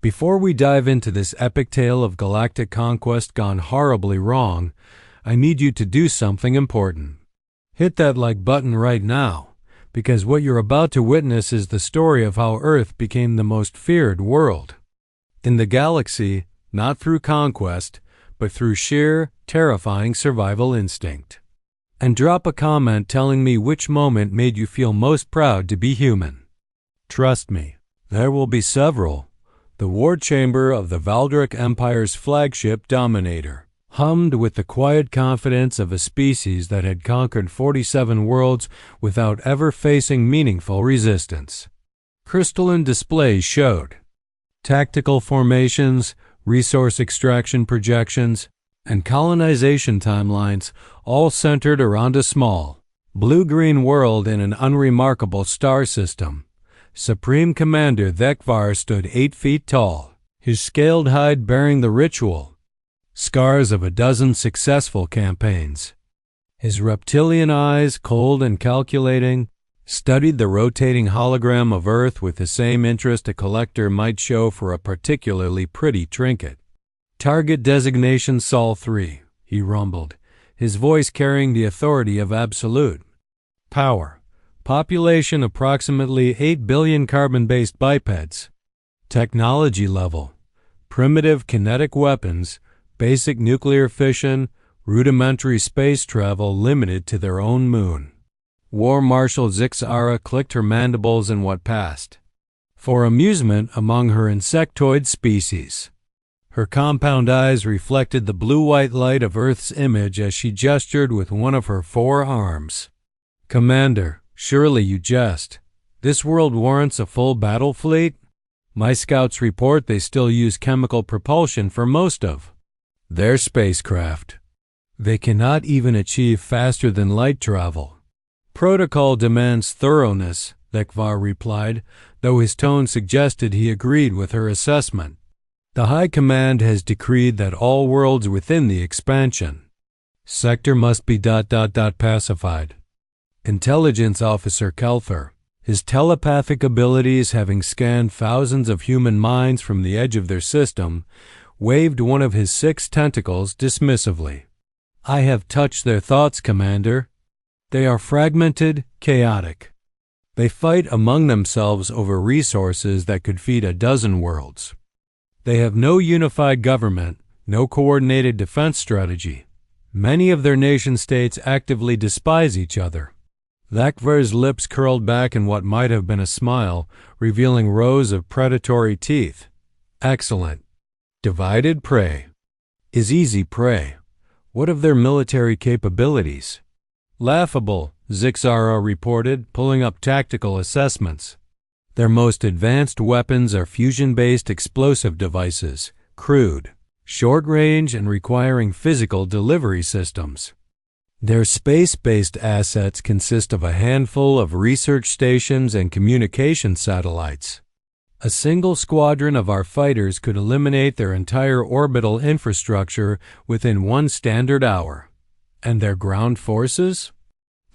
Before we dive into this epic tale of galactic conquest gone horribly wrong, I need you to do something important. Hit that like button right now, because what you're about to witness is the story of how Earth became the most feared world in the galaxy, not through conquest, but through sheer, terrifying survival instinct. And drop a comment telling me which moment made you feel most proud to be human. Trust me, there will be several. The war chamber of the Valdric Empire's flagship Dominator hummed with the quiet confidence of a species that had conquered 47 worlds without ever facing meaningful resistance. Crystalline displays showed tactical formations, resource extraction projections, and colonization timelines, all centered around a small, blue-green world in an unremarkable star system. Supreme Commander Thekvar stood 8 feet tall, his scaled hide bearing the ritual scars of a dozen successful campaigns. His reptilian eyes, cold and calculating, studied the rotating hologram of Earth with the same interest a collector might show for a particularly pretty trinket. "Target designation Sol 3, he rumbled, his voice carrying the authority of absolute power. Population approximately 8 billion carbon-based bipeds. Technology level: primitive kinetic weapons, basic nuclear fission, rudimentary space travel limited to their own moon." War Marshal Zixara clicked her mandibles in what passed for amusement among her insectoid species. Her compound eyes reflected the blue-white light of Earth's image as she gestured with one of her 4 arms. "Commander, surely you jest. This world warrants a full battle fleet? My scouts report they still use chemical propulsion for most of their spacecraft. They cannot even achieve faster than light travel." "Protocol demands thoroughness," Thekvar replied, though his tone suggested he agreed with her assessment. "The High Command has decreed that all worlds within the expansion sector must be pacified." Intelligence Officer Kelfer, his telepathic abilities having scanned thousands of human minds from the edge of their system, waved one of his 6 tentacles dismissively. "I have touched their thoughts, Commander. They are fragmented, chaotic. They fight among themselves over resources that could feed a dozen worlds. They have no unified government, no coordinated defense strategy. Many of their nation-states actively despise each other." Thekvar's lips curled back in what might have been a smile, revealing rows of predatory teeth. "Excellent. Divided prey is easy prey. What of their military capabilities?" "Laughable," Zixara reported, pulling up tactical assessments. "Their most advanced weapons are fusion-based explosive devices, crude, short-range, and requiring physical delivery systems. Their space-based assets consist of a handful of research stations and communication satellites. A single squadron of our fighters could eliminate their entire orbital infrastructure within 1 standard hour. And their ground forces?"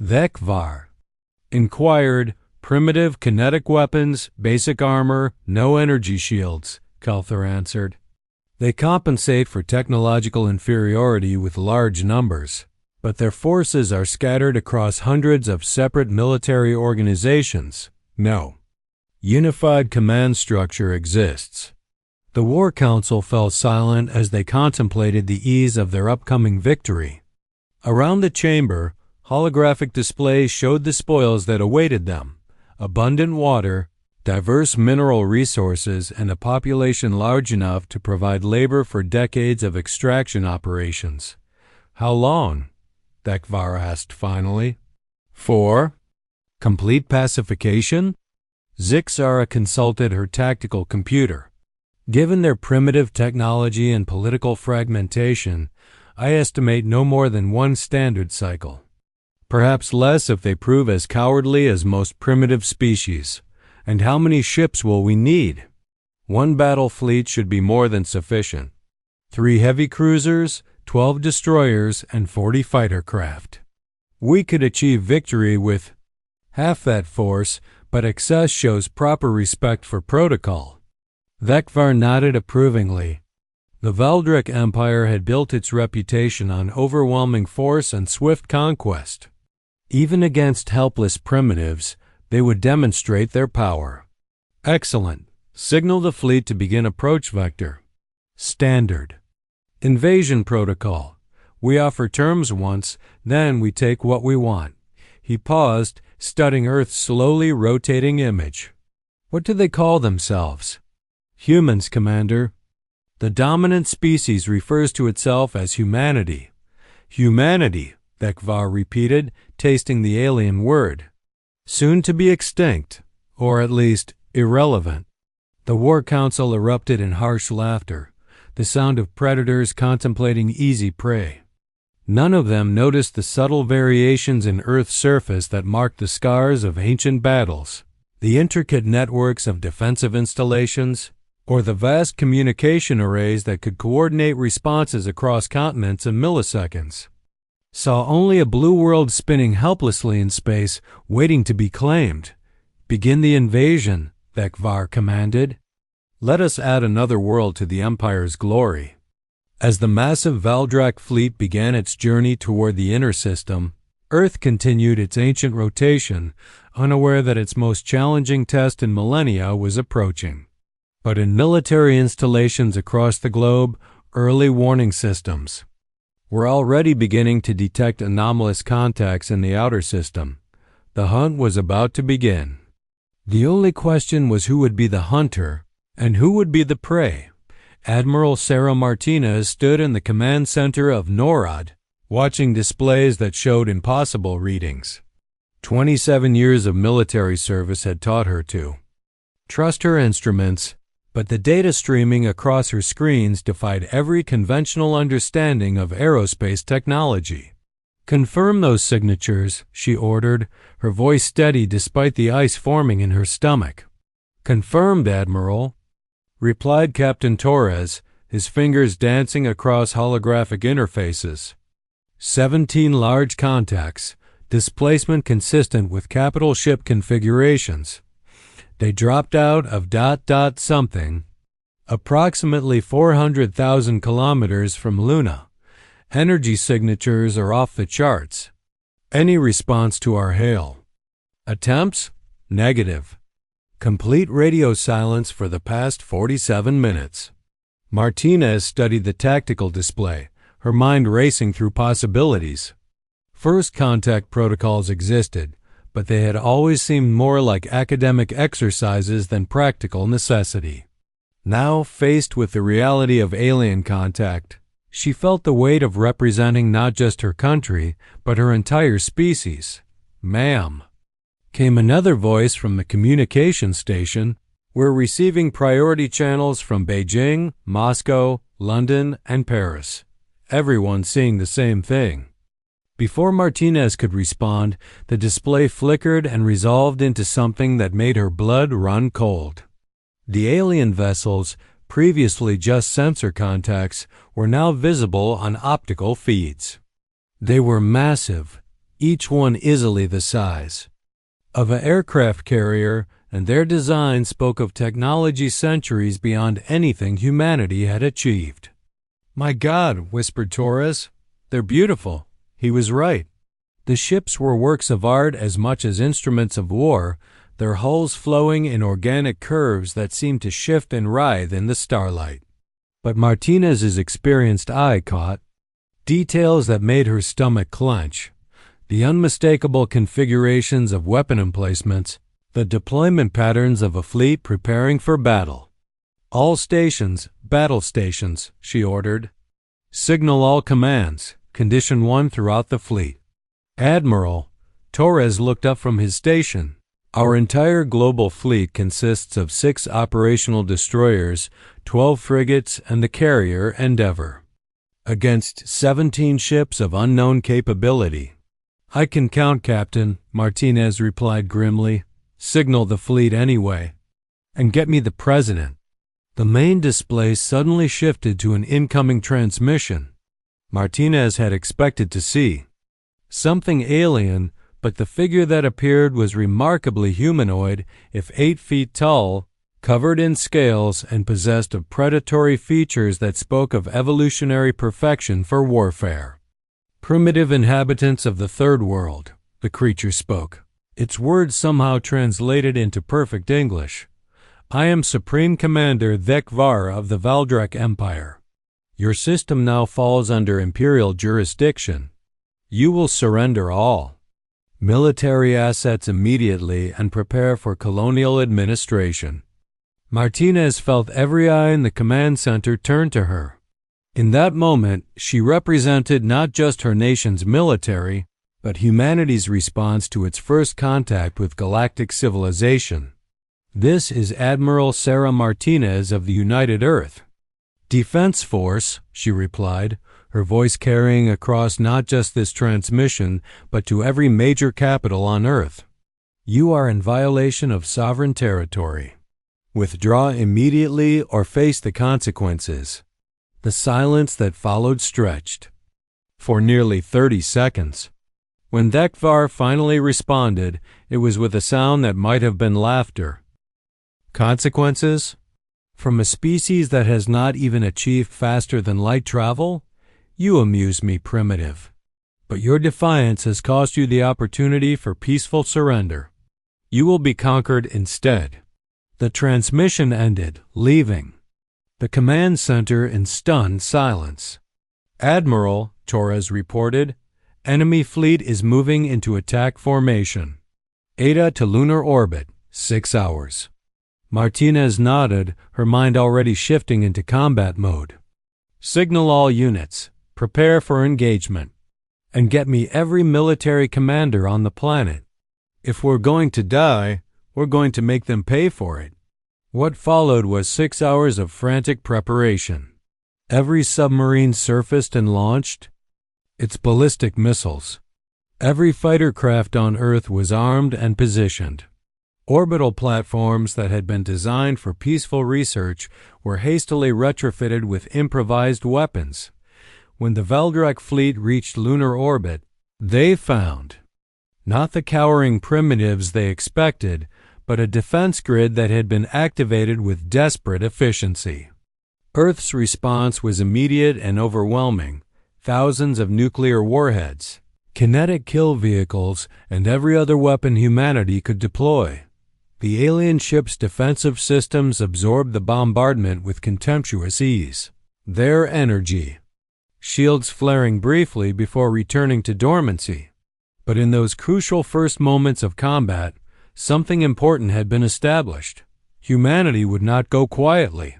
Thekvar inquired. "Primitive kinetic weapons, basic armor, no energy shields," Kelther answered. "They compensate for technological inferiority with large numbers, but their forces are scattered across hundreds of separate military organizations. No unified command structure exists." The War Council fell silent as they contemplated the ease of their upcoming victory. Around the chamber, holographic displays showed the spoils that awaited them: abundant water, diverse mineral resources, and a population large enough to provide labor for decades of extraction operations. "How long?" Thekvar asked finally. "For complete pacification?" Zixara consulted her tactical computer. "Given their primitive technology and political fragmentation, I estimate no more than 1 standard cycle. Perhaps less if they prove as cowardly as most primitive species. And how many ships will we need?" "1 battle fleet should be more than sufficient. 3 heavy cruisers, 12 destroyers, and 40 fighter craft. We could achieve victory with half that force, but excess shows proper respect for protocol." Vekvar nodded approvingly. The Valdric Empire had built its reputation on overwhelming force and swift conquest. Even against helpless primitives, they would demonstrate their power. Excellent. Signal the fleet to begin approach vector. Standard. Invasion protocol. We offer terms once, then we take what we want. He paused, studying Earth's slowly rotating image. What do they call themselves? Humans, Commander. The dominant species refers to itself as humanity. Humanity, Vekvar repeated, tasting the alien word. Soon to be extinct, or at least irrelevant. The War Council erupted in harsh laughter, the sound of predators contemplating easy prey. None of them noticed the subtle variations in Earth's surface that marked the scars of ancient battles, the intricate networks of defensive installations, or the vast communication arrays that could coordinate responses across continents in milliseconds. Saw only a blue world spinning helplessly in space, waiting to be claimed. Begin the invasion, Vekvar commanded. Let us add another world to the Empire's glory. As the massive Valdrak fleet began its journey toward the inner system, Earth continued its ancient rotation, unaware that its most challenging test in millennia was approaching. But in military installations across the globe, early warning systems were already beginning to detect anomalous contacts in the outer system. The hunt was about to begin. The only question was who would be the hunter and who would be the prey. Admiral Sarah Martinez stood in the command center of NORAD, watching displays that showed impossible readings. 27 years of military service had taught her to trust her instruments, but the data streaming across her screens defied every conventional understanding of aerospace technology. Confirm those signatures, she ordered, her voice steady despite the ice forming in her stomach. Confirmed, Admiral, replied Captain Torres, his fingers dancing across holographic interfaces. 17 large contacts, displacement consistent with capital ship configurations. They dropped out of ... something, approximately 400,000 kilometers from Luna. Energy signatures are off the charts. Any response to our hail? Attempts? Negative. Complete radio silence for the past 47 minutes. Martinez studied the tactical display, her mind racing through possibilities. First contact protocols existed, but they had always seemed more like academic exercises than practical necessity. Now, faced with the reality of alien contact, she felt the weight of representing not just her country, but her entire species. Ma'am. Came another voice from the communication station. We're receiving priority channels from Beijing, Moscow, London, and Paris. Everyone seeing the same thing. Before Martinez could respond, the display flickered and resolved into something that made her blood run cold. The alien vessels, previously just sensor contacts, were now visible on optical feeds. They were massive, each one easily the size of an aircraft carrier, and their design spoke of technology centuries beyond anything humanity had achieved. My God, whispered Torres, they're beautiful. He was right. The ships were works of art as much as instruments of war, their hulls flowing in organic curves that seemed to shift and writhe in the starlight. But Martinez's experienced eye caught details that made her stomach clench. The unmistakable configurations of weapon emplacements, the deployment patterns of a fleet preparing for battle. All stations, battle stations, she ordered. Signal all commands. Condition 1 throughout the fleet. Admiral, Torres looked up from his station. Our entire global fleet consists of 6 operational destroyers, 12 frigates, and the carrier Endeavour, against 17 ships of unknown capability. I can count, Captain, Martinez replied grimly. Signal the fleet anyway. And get me the President. The main display suddenly shifted to an incoming transmission. Martinez had expected to see something alien, but the figure that appeared was remarkably humanoid, if 8 feet tall, covered in scales and possessed of predatory features that spoke of evolutionary perfection for warfare. Primitive inhabitants of the Third World, the creature spoke. Its words somehow translated into perfect English. I am Supreme Commander Thekvar of the Valdrek Empire. Your system now falls under Imperial jurisdiction. You will surrender all military assets immediately and prepare for colonial administration. Martinez felt every eye in the command center turn to her. In that moment, she represented not just her nation's military, but humanity's response to its first contact with galactic civilization. This is Admiral Sarah Martinez of the United Earth Defense Force, she replied, her voice carrying across not just this transmission, but to every major capital on Earth. You are in violation of sovereign territory. Withdraw immediately or face the consequences. The silence that followed stretched for nearly 30 seconds. When Thekvar finally responded, it was with a sound that might have been laughter. Consequences? From a species that has not even achieved faster than light travel? You amuse me, primitive. But your defiance has cost you the opportunity for peaceful surrender. You will be conquered instead. The transmission ended, leaving the command center in stunned silence. Admiral, Torres reported, enemy fleet is moving into attack formation. Eta to lunar orbit, 6 hours. Martinez nodded, her mind already shifting into combat mode. Signal all units. Prepare for engagement. And get me every military commander on the planet. If we're going to die, we're going to make them pay for it. What followed was 6 hours of frantic preparation. Every submarine surfaced and launched its ballistic missiles. Every fighter craft on Earth was armed and positioned. Orbital platforms that had been designed for peaceful research were hastily retrofitted with improvised weapons. When the Valdrek fleet reached lunar orbit, they found not the cowering primitives they expected, but a defense grid that had been activated with desperate efficiency. Earth's response was immediate and overwhelming. Thousands of nuclear warheads, kinetic kill vehicles, and every other weapon humanity could deploy. The alien ship's defensive systems absorbed the bombardment with contemptuous ease. Their energy, shields flaring briefly before returning to dormancy. But in those crucial first moments of combat, something important had been established. Humanity would not go quietly.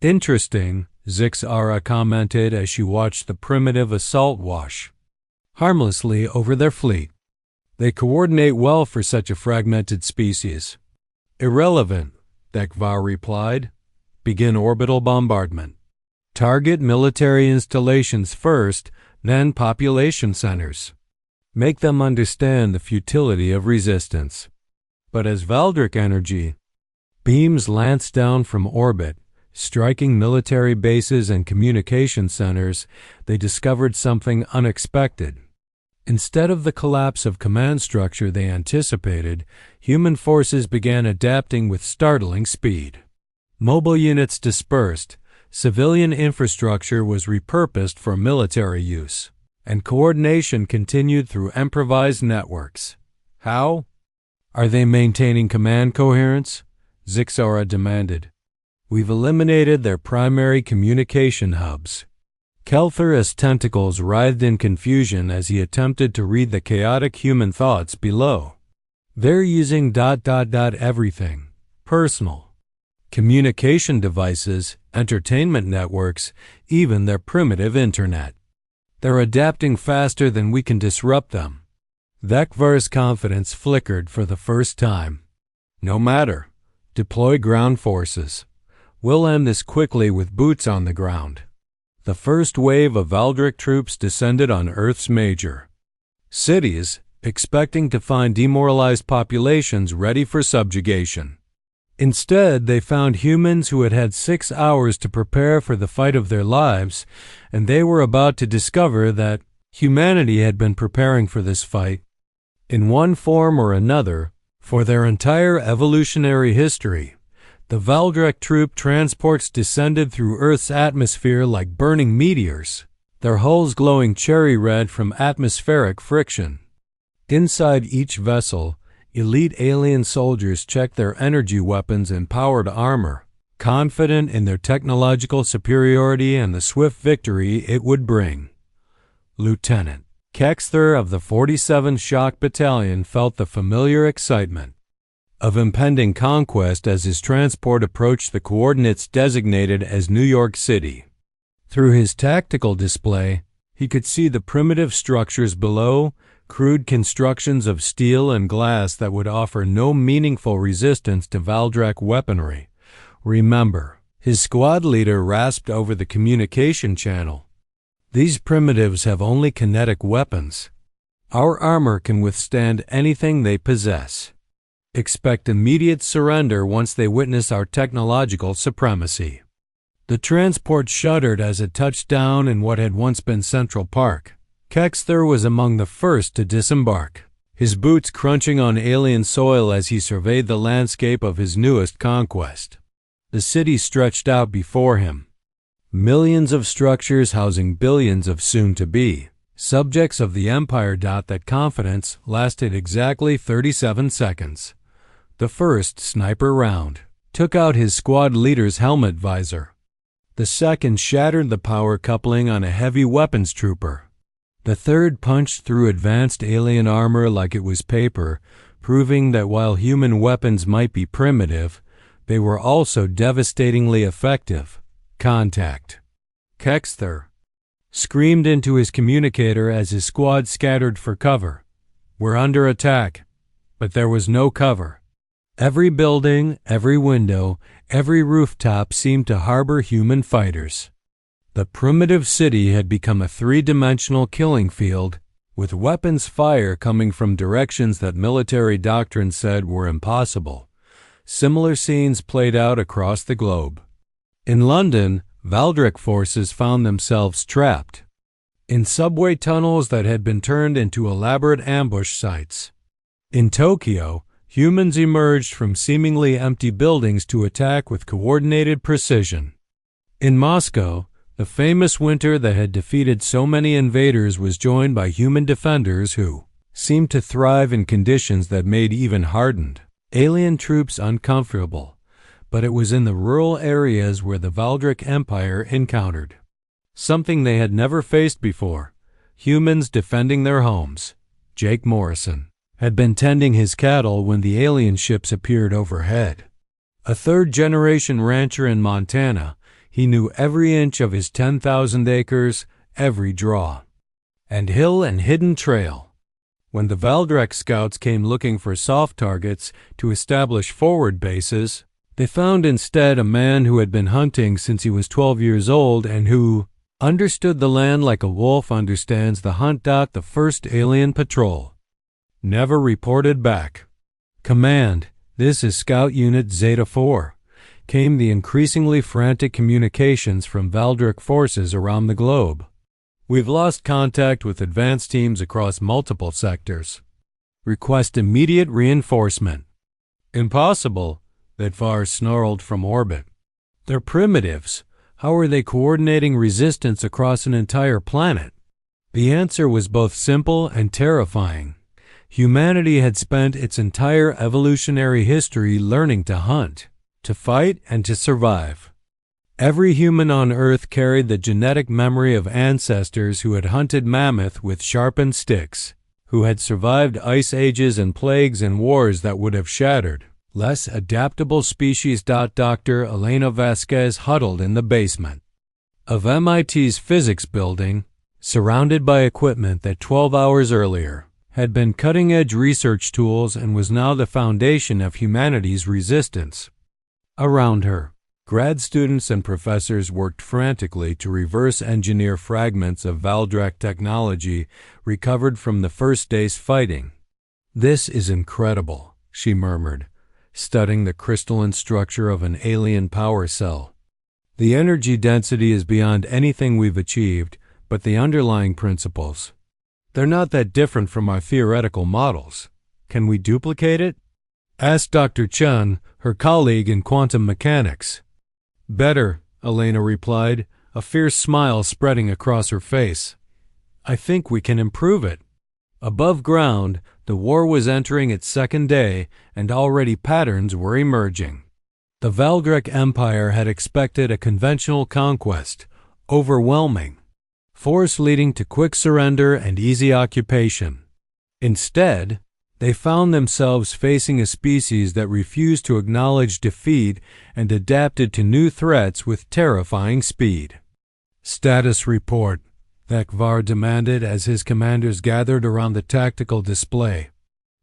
Interesting, Zixara commented as she watched the primitive assault wash harmlessly over their fleet. They coordinate well for such a fragmented species. Irrelevant, Thekvar replied. Begin orbital bombardment. Target military installations first, then population centers. Make them understand the futility of resistance. But as Valdrek energy beams lanced down from orbit, striking military bases and communication centers, they discovered something unexpected. Instead of the collapse of command structure they anticipated, human forces began adapting with startling speed. Mobile units dispersed, civilian infrastructure was repurposed for military use, and coordination continued through improvised networks. How? Are they maintaining command coherence? Zixara demanded. We've eliminated their primary communication hubs. Kelthur's tentacles writhed in confusion as he attempted to read the chaotic human thoughts below. They're using everything. Personal. Communication devices, entertainment networks, even their primitive internet. They're adapting faster than we can disrupt them. Thekvar's confidence flickered for the first time. No matter. Deploy ground forces. We'll end this quickly with boots on the ground. The first wave of Valdrek troops descended on Earth's major cities, expecting to find demoralized populations ready for subjugation. Instead, they found humans who had had 6 hours to prepare for the fight of their lives, and they were about to discover that humanity had been preparing for this fight, in one form or another, for their entire evolutionary history. The Valdrek troop transports descended through Earth's atmosphere like burning meteors, their hulls glowing cherry red from atmospheric friction. Inside each vessel, elite alien soldiers checked their energy weapons and powered armor, confident in their technological superiority and the swift victory it would bring. Lieutenant Kexther of the 47th Shock Battalion felt the familiar excitement of impending conquest as his transport approached the coordinates designated as New York City. Through his tactical display, he could see the primitive structures below, crude constructions of steel and glass that would offer no meaningful resistance to Valdrek weaponry. Remember, his squad leader rasped over the communication channel. These primitives have only kinetic weapons. Our armor can withstand anything they possess. Expect immediate surrender once they witness our technological supremacy. The transport shuddered as it touched down in what had once been Central Park. Kexther was among the first to disembark, his boots crunching on alien soil as he surveyed the landscape of his newest conquest. The city stretched out before him. Millions of structures housing billions of soon-to-be subjects of the Empire. That confidence lasted exactly 37 seconds. The first sniper round took out his squad leader's helmet visor. The second shattered the power coupling on a heavy weapons trooper. The third punched through advanced alien armor like it was paper, proving that while human weapons might be primitive, they were also devastatingly effective. Contact. Kexther screamed into his communicator as his squad scattered for cover. "We're under attack." But there was no cover. Every building, every window, every rooftop seemed to harbor human fighters. The primitive city had become a three-dimensional killing field, with weapons fire coming from directions that military doctrine said were impossible. Similar scenes played out across the globe. In London, Valdrek forces found themselves trapped in subway tunnels that had been turned into elaborate ambush sites. In Tokyo, humans emerged from seemingly empty buildings to attack with coordinated precision. In Moscow, the famous winter that had defeated so many invaders was joined by human defenders who seemed to thrive in conditions that made even hardened alien troops uncomfortable. But it was in the rural areas where the Valdrek Empire encountered something they had never faced before: humans defending their homes. Jake Morrison had been tending his cattle when the alien ships appeared overhead. A third-generation rancher in Montana, he knew every inch of his 10,000 acres, every draw, and hill and hidden trail. When the Valdrek scouts came looking for soft targets to establish forward bases, they found instead a man who had been hunting since he was 12 years old and who understood the land like a wolf understands the hunt. The first alien patrol never reported back. "Command, this is Scout Unit Zeta 4, came the increasingly frantic communications from Valdrek forces around the globe. "We've lost contact with advance teams across multiple sectors. Request immediate reinforcement." "Impossible," Vidvar snarled from orbit. "They're primitives. How are they coordinating resistance across an entire planet?" The answer was both simple and terrifying. Humanity had spent its entire evolutionary history learning to hunt, to fight, and to survive. Every human on Earth carried the genetic memory of ancestors who had hunted mammoth with sharpened sticks, who had survived ice ages and plagues and wars that would have shattered less adaptable species. Dr. Elena Vasquez huddled in the basement of MIT's physics building, surrounded by equipment that 12 hours earlier had been cutting-edge research tools and was now the foundation of humanity's resistance. Around her, grad students and professors worked frantically to reverse engineer fragments of Valdrek technology recovered from the first day's fighting. "This is incredible," she murmured, studying the crystalline structure of an alien power cell. "The energy density is beyond anything we've achieved, but the underlying principles, they're not that different from our theoretical models. Can we duplicate it?" asked Dr. Chun, her colleague in quantum mechanics. Better, Elena replied, a fierce smile spreading across her face. I think we can improve it. Above ground, the war was entering its second day, and already patterns were emerging. The Valdrek Empire had expected a conventional conquest, overwhelming, force leading to quick surrender and easy occupation. Instead, they found themselves facing a species that refused to acknowledge defeat and adapted to new threats with terrifying speed. Status report, Thekvar demanded as his commanders gathered around the tactical display.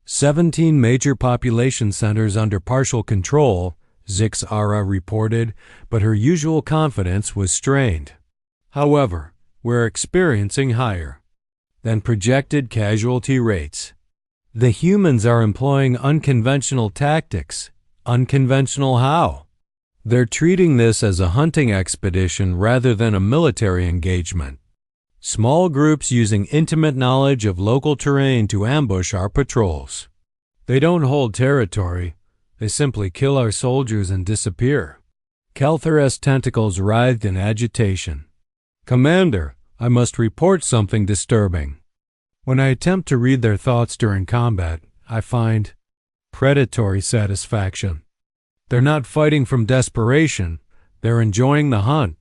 17 major population centers under partial control, Zix-Ara reported, but her usual confidence was strained. However, we're experiencing higher than projected casualty rates. The humans are employing unconventional tactics. Unconventional how? They're treating this as a hunting expedition rather than a military engagement. Small groups using intimate knowledge of local terrain to ambush our patrols. They don't hold territory. They simply kill our soldiers and disappear. Kelther's tentacles writhed in agitation. Commander, I must report something disturbing. When I attempt to read their thoughts during combat, I find predatory satisfaction. They're not fighting from desperation. They're enjoying the hunt.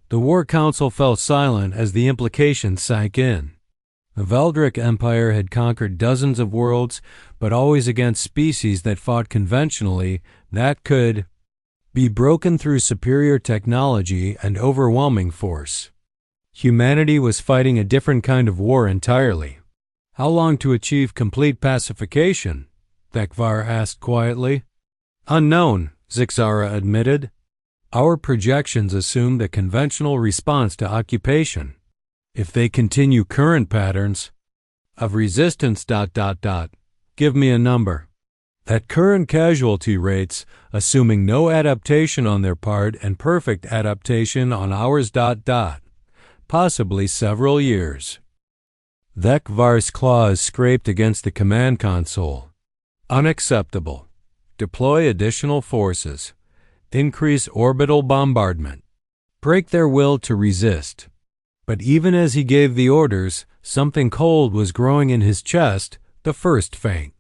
The War Council fell silent as the implications sank in. The Valdrek Empire had conquered dozens of worlds, but always against species that fought conventionally, that could be broken through superior technology and overwhelming force. Humanity was fighting a different kind of war entirely. How long to achieve complete pacification? Thekvar asked quietly. Unknown, Zix-Ara admitted. Our projections assume the conventional response to occupation. If they continue current patterns of resistance ... give me a number. At current casualty rates, assuming no adaptation on their part and perfect adaptation on ours ... possibly several years. Thekvar's claws scraped against the command console. Unacceptable. Deploy additional forces. Increase orbital bombardment. Break their will to resist. But even as he gave the orders, something cold was growing in his chest, the first faint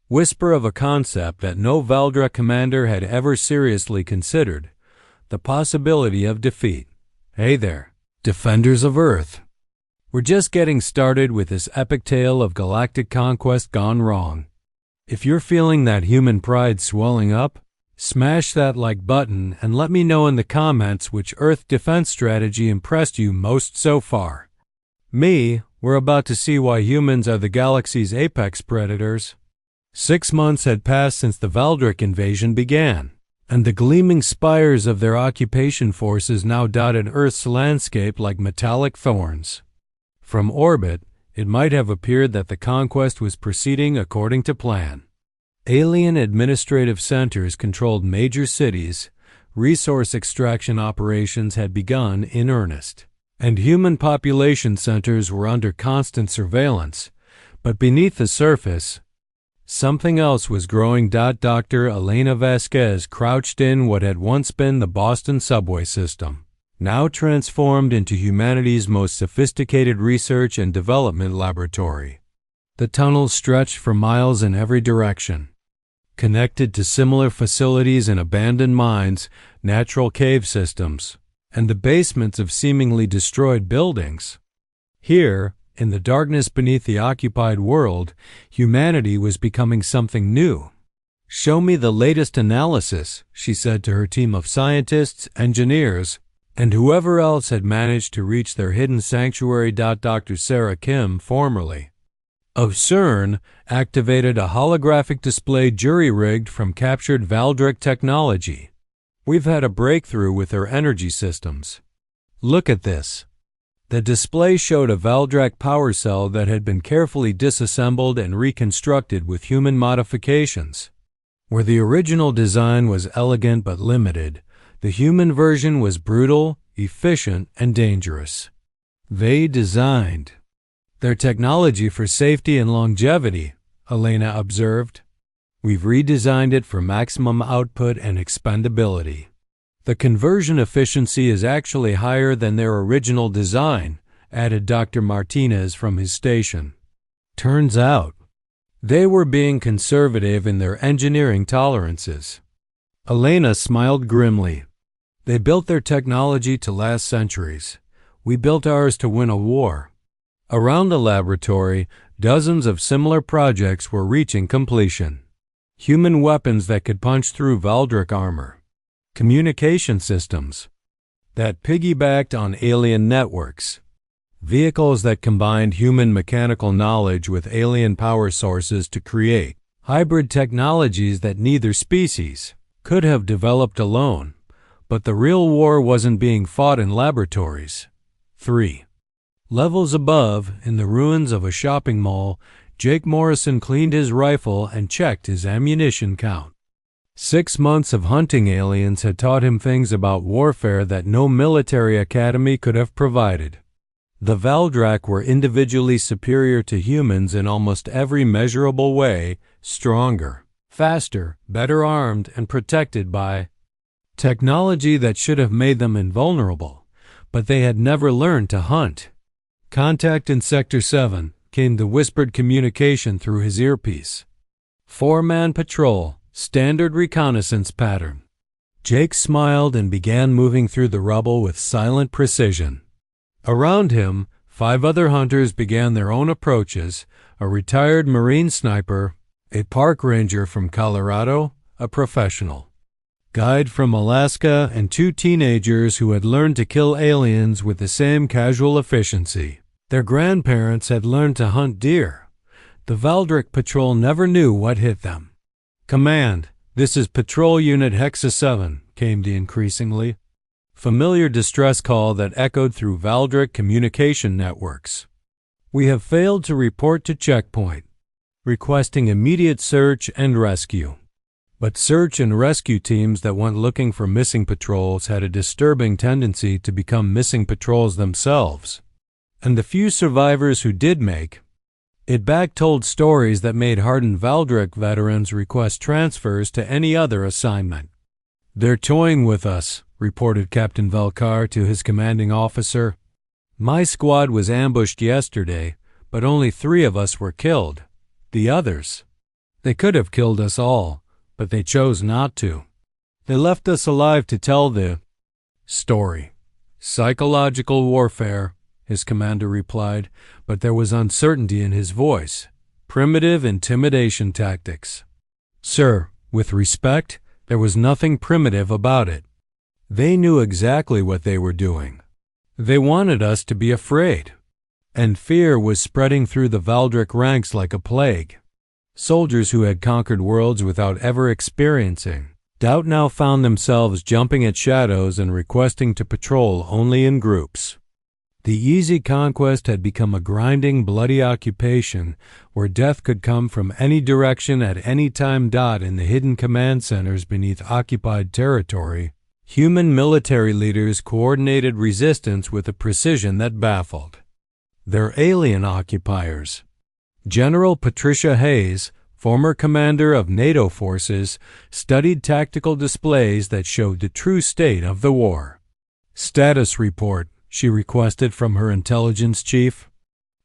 whisper of a concept that no Valdrek commander had ever seriously considered, the possibility of defeat. Hey there, defenders of Earth. We're just getting started with this epic tale of galactic conquest gone wrong. If you're feeling that human pride swelling up, smash that like button and let me know in the comments which Earth defense strategy impressed you most so far. We're about to see why humans are the galaxy's apex predators. 6 months had passed since the Valdrek invasion began, and the gleaming spires of their occupation forces now dotted Earth's landscape like metallic thorns. From orbit, it might have appeared that the conquest was proceeding according to plan. Alien administrative centers controlled major cities, resource extraction operations had begun in earnest, and human population centers were under constant surveillance. But beneath the surface, something else was growing. Dr. Elena Vasquez crouched in what had once been the Boston subway system, now transformed into humanity's most sophisticated research and development laboratory. The tunnels stretched for miles in every direction, connected to similar facilities in abandoned mines, natural cave systems, and the basements of seemingly destroyed buildings. Here, in the darkness beneath the occupied world, humanity was becoming something new. Show me the latest analysis, she said to her team of scientists, engineers, and whoever else had managed to reach their hidden sanctuary. Dr. Sarah Kim, formerly of CERN, activated a holographic display jury-rigged from captured Valdrek technology. We've had a breakthrough with our energy systems. Look at this. The display showed a Valdrek power cell that had been carefully disassembled and reconstructed with human modifications. Where the original design was elegant but limited, the human version was brutal, efficient, and dangerous. They designed their technology for safety and longevity, Elena observed. We've redesigned it for maximum output and expendability. The conversion efficiency is actually higher than their original design," added Dr. Martinez from his station. Turns out, they were being conservative in their engineering tolerances. Elena smiled grimly. "They built their technology to last centuries. We built ours to win a war." Around the laboratory, dozens of similar projects were reaching completion. Human weapons that could punch through Valdric armor. Communication systems that piggybacked on alien networks. Vehicles that combined human mechanical knowledge with alien power sources to create hybrid technologies that neither species could have developed alone. But the real war wasn't being fought in laboratories. 3. Levels above, in the ruins of a shopping mall, Jake Morrison cleaned his rifle and checked his ammunition count. 6 months of hunting aliens had taught him things about warfare that no military academy could have provided. The Valdrak were individually superior to humans in almost every measurable way, stronger, faster, better armed, and protected by technology that should have made them invulnerable, but they had never learned to hunt. "Contact in Sector 7, came the whispered communication through his earpiece. 4-man patrol, standard reconnaissance pattern. Jake smiled and began moving through the rubble with silent precision. Around him, 5 other hunters began their own approaches, a retired Marine sniper, a park ranger from Colorado, a professional guide from Alaska, and 2 teenagers who had learned to kill aliens with the same casual efficiency. Their grandparents had learned to hunt deer. The Valdric patrol never knew what hit them. "Command, this is Patrol Unit Hexa 7, came the increasingly familiar distress call that echoed through Valdric communication networks. "We have failed to report to checkpoint, requesting immediate search and rescue." But search and rescue teams that went looking for missing patrols had a disturbing tendency to become missing patrols themselves. And the few survivors who did make it back told stories that made hardened Valdric veterans request transfers to any other assignment. "They're toying with us," reported Captain Velkar to his commanding officer. "My squad was ambushed yesterday, but only 3 of us were killed. The others, they could have killed us all, but they chose not to. They left us alive to tell the story." "Psychological warfare," his commander replied, but there was uncertainty in his voice. "Primitive intimidation tactics." "Sir, with respect, there was nothing primitive about it. They knew exactly what they were doing. They wanted us to be afraid. And fear was spreading through the Valdric ranks like a plague. Soldiers who had conquered worlds without ever experiencing doubt now found themselves jumping at shadows and requesting to patrol only in groups. The easy conquest had become a grinding, bloody occupation where death could come from any direction at any time. In the hidden command centers beneath occupied territory, human military leaders coordinated resistance with a precision that baffled their alien occupiers. General Patricia Hayes, former commander of NATO forces, studied tactical displays that showed the true state of the war. "Status report," she requested from her intelligence chief.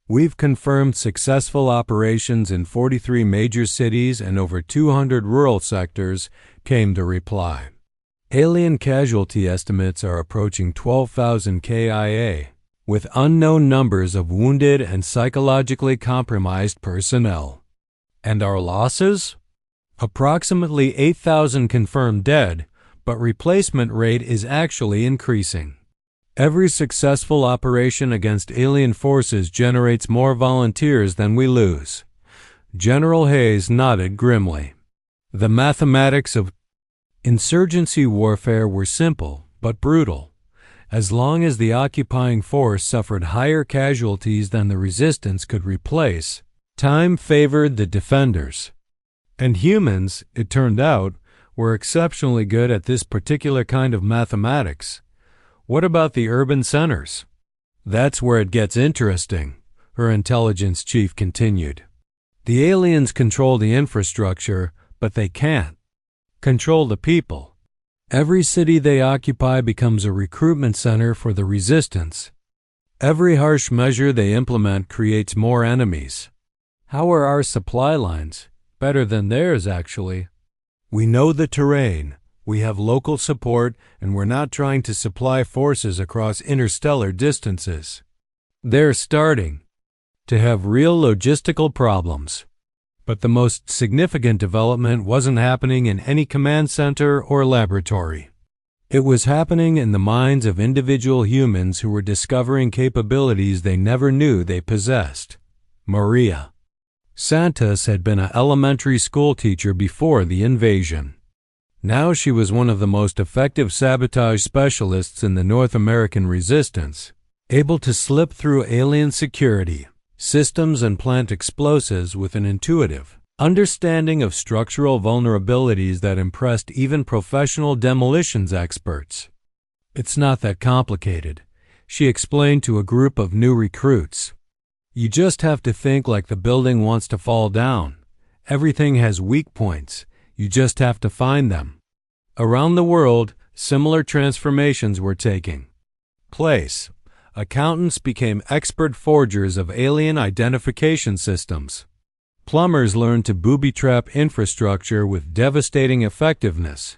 "We've confirmed successful operations in 43 major cities and over 200 rural sectors," came the reply. "Alien casualty estimates are approaching 12,000 KIA, with unknown numbers of wounded and psychologically compromised personnel." "And our losses?" "Approximately 8,000 confirmed dead, but replacement rate is actually increasing. Every successful operation against alien forces generates more volunteers than we lose." General Hayes nodded grimly. The mathematics of insurgency warfare were simple but brutal. As long as the occupying force suffered higher casualties than the resistance could replace, time favored the defenders. And humans, it turned out, were exceptionally good at this particular kind of mathematics. What about the urban centers? "That's where it gets interesting," her intelligence chief continued. "The aliens control the infrastructure, but they can't control the people. Every city they occupy becomes a recruitment center for the resistance. Every harsh measure they implement creates more enemies. How are our supply lines? Better than theirs, actually. We know the terrain, we have local support, and we're not trying to supply forces across interstellar distances. They're starting to have real logistical problems. But the most significant development wasn't happening in any command center or laboratory. It was happening in the minds of individual humans who were discovering capabilities they never knew they possessed. Maria Santos had been an elementary school teacher before the invasion. Now she was one of the most effective sabotage specialists in the North American resistance, able to slip through alien security systems and plant explosives with an intuitive understanding of structural vulnerabilities that impressed even professional demolitions experts. It's not that complicated, she explained to a group of new recruits. You just have to think like the building wants to fall down. Everything has weak points. You just have to find them. Around the world, similar transformations were taking place. Accountants became expert forgers of alien identification systems. Plumbers learned to booby-trap infrastructure with devastating effectiveness.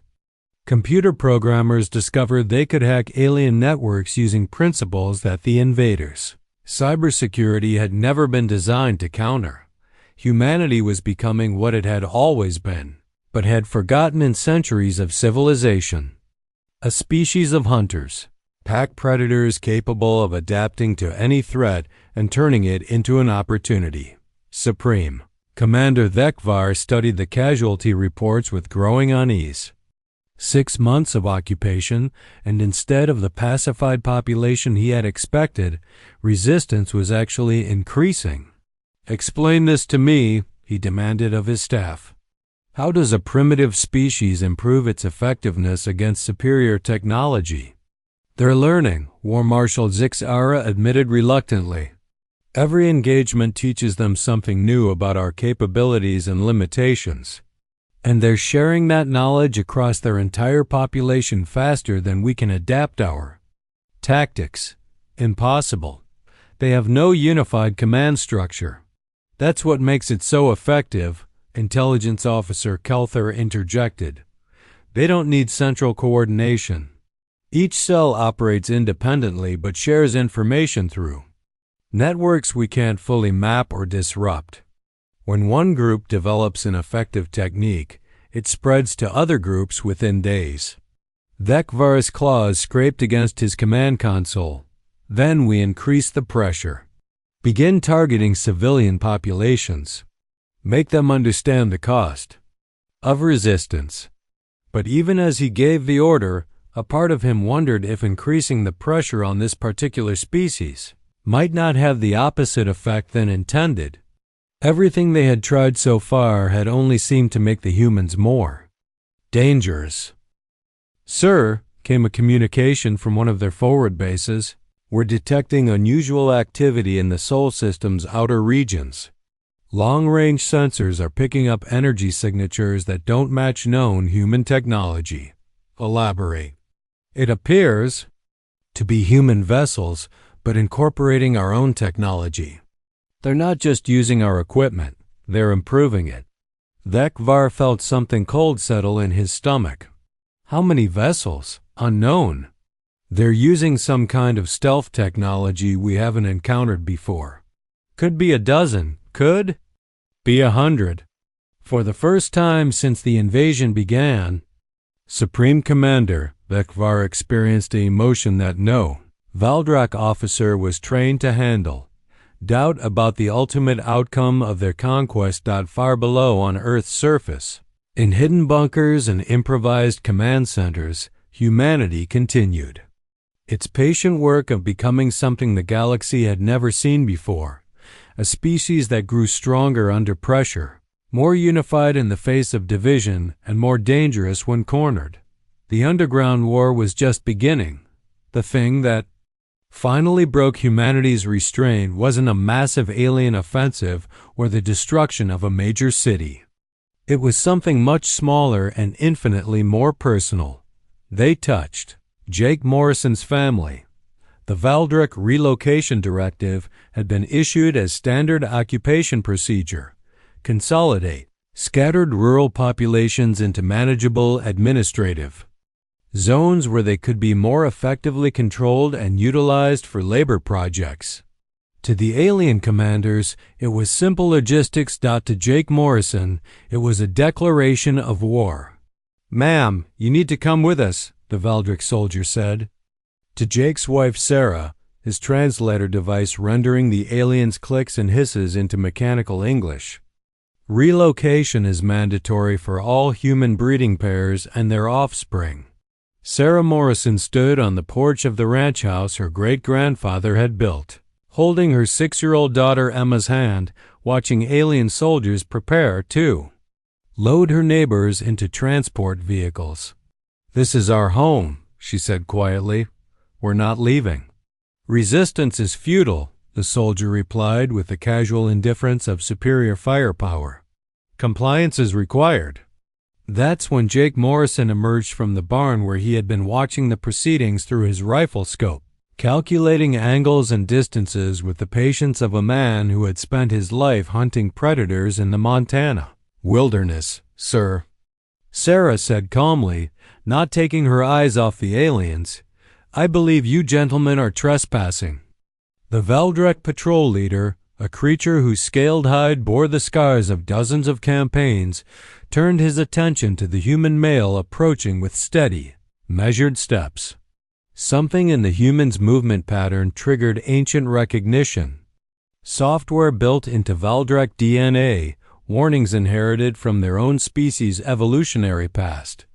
Computer programmers discovered they could hack alien networks using principles that the invaders' cybersecurity had never been designed to counter. Humanity was becoming what it had always been, but had forgotten in centuries of civilization. A species of hunters. Pack predators capable of adapting to any threat and turning it into an opportunity. Supreme Commander Thekvar studied the casualty reports with growing unease. 6 months of occupation, and instead of the pacified population he had expected, resistance was actually increasing. Explain this to me, he demanded of his staff. How does a primitive species improve its effectiveness against superior technology? They're learning, War Marshal Zixara admitted reluctantly. Every engagement teaches them something new about our capabilities and limitations. And they're sharing that knowledge across their entire population faster than we can adapt our tactics. Impossible. They have no unified command structure. That's what makes it so effective, Intelligence Officer Kelther interjected. They don't need central coordination. Each cell operates independently but shares information through networks we can't fully map or disrupt. When one group develops an effective technique, it spreads to other groups within days. Thekvar's claws scraped against his command console. Then we increase the pressure. Begin targeting civilian populations. Make them understand the cost of resistance. But even as he gave the order, a part of him wondered if increasing the pressure on this particular species might not have the opposite effect than intended. Everything they had tried so far had only seemed to make the humans more dangerous. Sir, came a communication from one of their forward bases. We're detecting unusual activity in the Sol system's outer regions. Long-range sensors are picking up energy signatures that don't match known human technology. Elaborate. It appears to be human vessels, but incorporating our own technology. They're not just using our equipment, they're improving it. Thekvar felt something cold settle in his stomach. How many vessels? Unknown. They're using some kind of stealth technology we haven't encountered before. Could be a dozen, could be 100. For the first time since the invasion began, Supreme Commander, Thekvar experienced an emotion that no Valdrak officer was trained to handle. Doubt about the ultimate outcome of their conquest. Far below on Earth's surface, in hidden bunkers and improvised command centers, humanity continued its patient work of becoming something the galaxy had never seen before, a species that grew stronger under pressure, more unified in the face of division, and more dangerous when cornered. The underground war was just beginning. The thing that finally broke humanity's restraint wasn't a massive alien offensive or the destruction of a major city. It was something much smaller and infinitely more personal. They touched Jake Morrison's family. The Valdrek Relocation Directive had been issued as standard occupation procedure. Consolidate scattered rural populations into manageable administrative zones where they could be more effectively controlled and utilized for labor projects. To the alien commanders, it was simple logistics. To Jake Morrison, it was a declaration of war. "Ma'am, you need to come with us," the Valdrek soldier said. To Jake's wife Sarah, his translator device rendering the aliens' clicks and hisses into mechanical English. Relocation is mandatory for all human breeding pairs and their offspring. Sarah Morrison stood on the porch of the ranch house her great-grandfather had built, holding her 6-year-old daughter Emma's hand, watching alien soldiers prepare to load her neighbors into transport vehicles. "This is our home," she said quietly. "We're not leaving." "Resistance is futile," the soldier replied with the casual indifference of superior firepower. "Compliance is required." That's when Jake Morrison emerged from the barn where he had been watching the proceedings through his rifle scope, calculating angles and distances with the patience of a man who had spent his life hunting predators in the Montana wilderness. "Sir," Sarah said calmly, not taking her eyes off the aliens, "I believe you gentlemen are trespassing." The Valdrek patrol leader, a creature whose scaled hide bore the scars of dozens of campaigns, turned his attention to the human male approaching with steady, measured steps. Something in the human's movement pattern triggered ancient recognition. Software built into Valdrek DNA, warnings inherited from their own species' evolutionary past.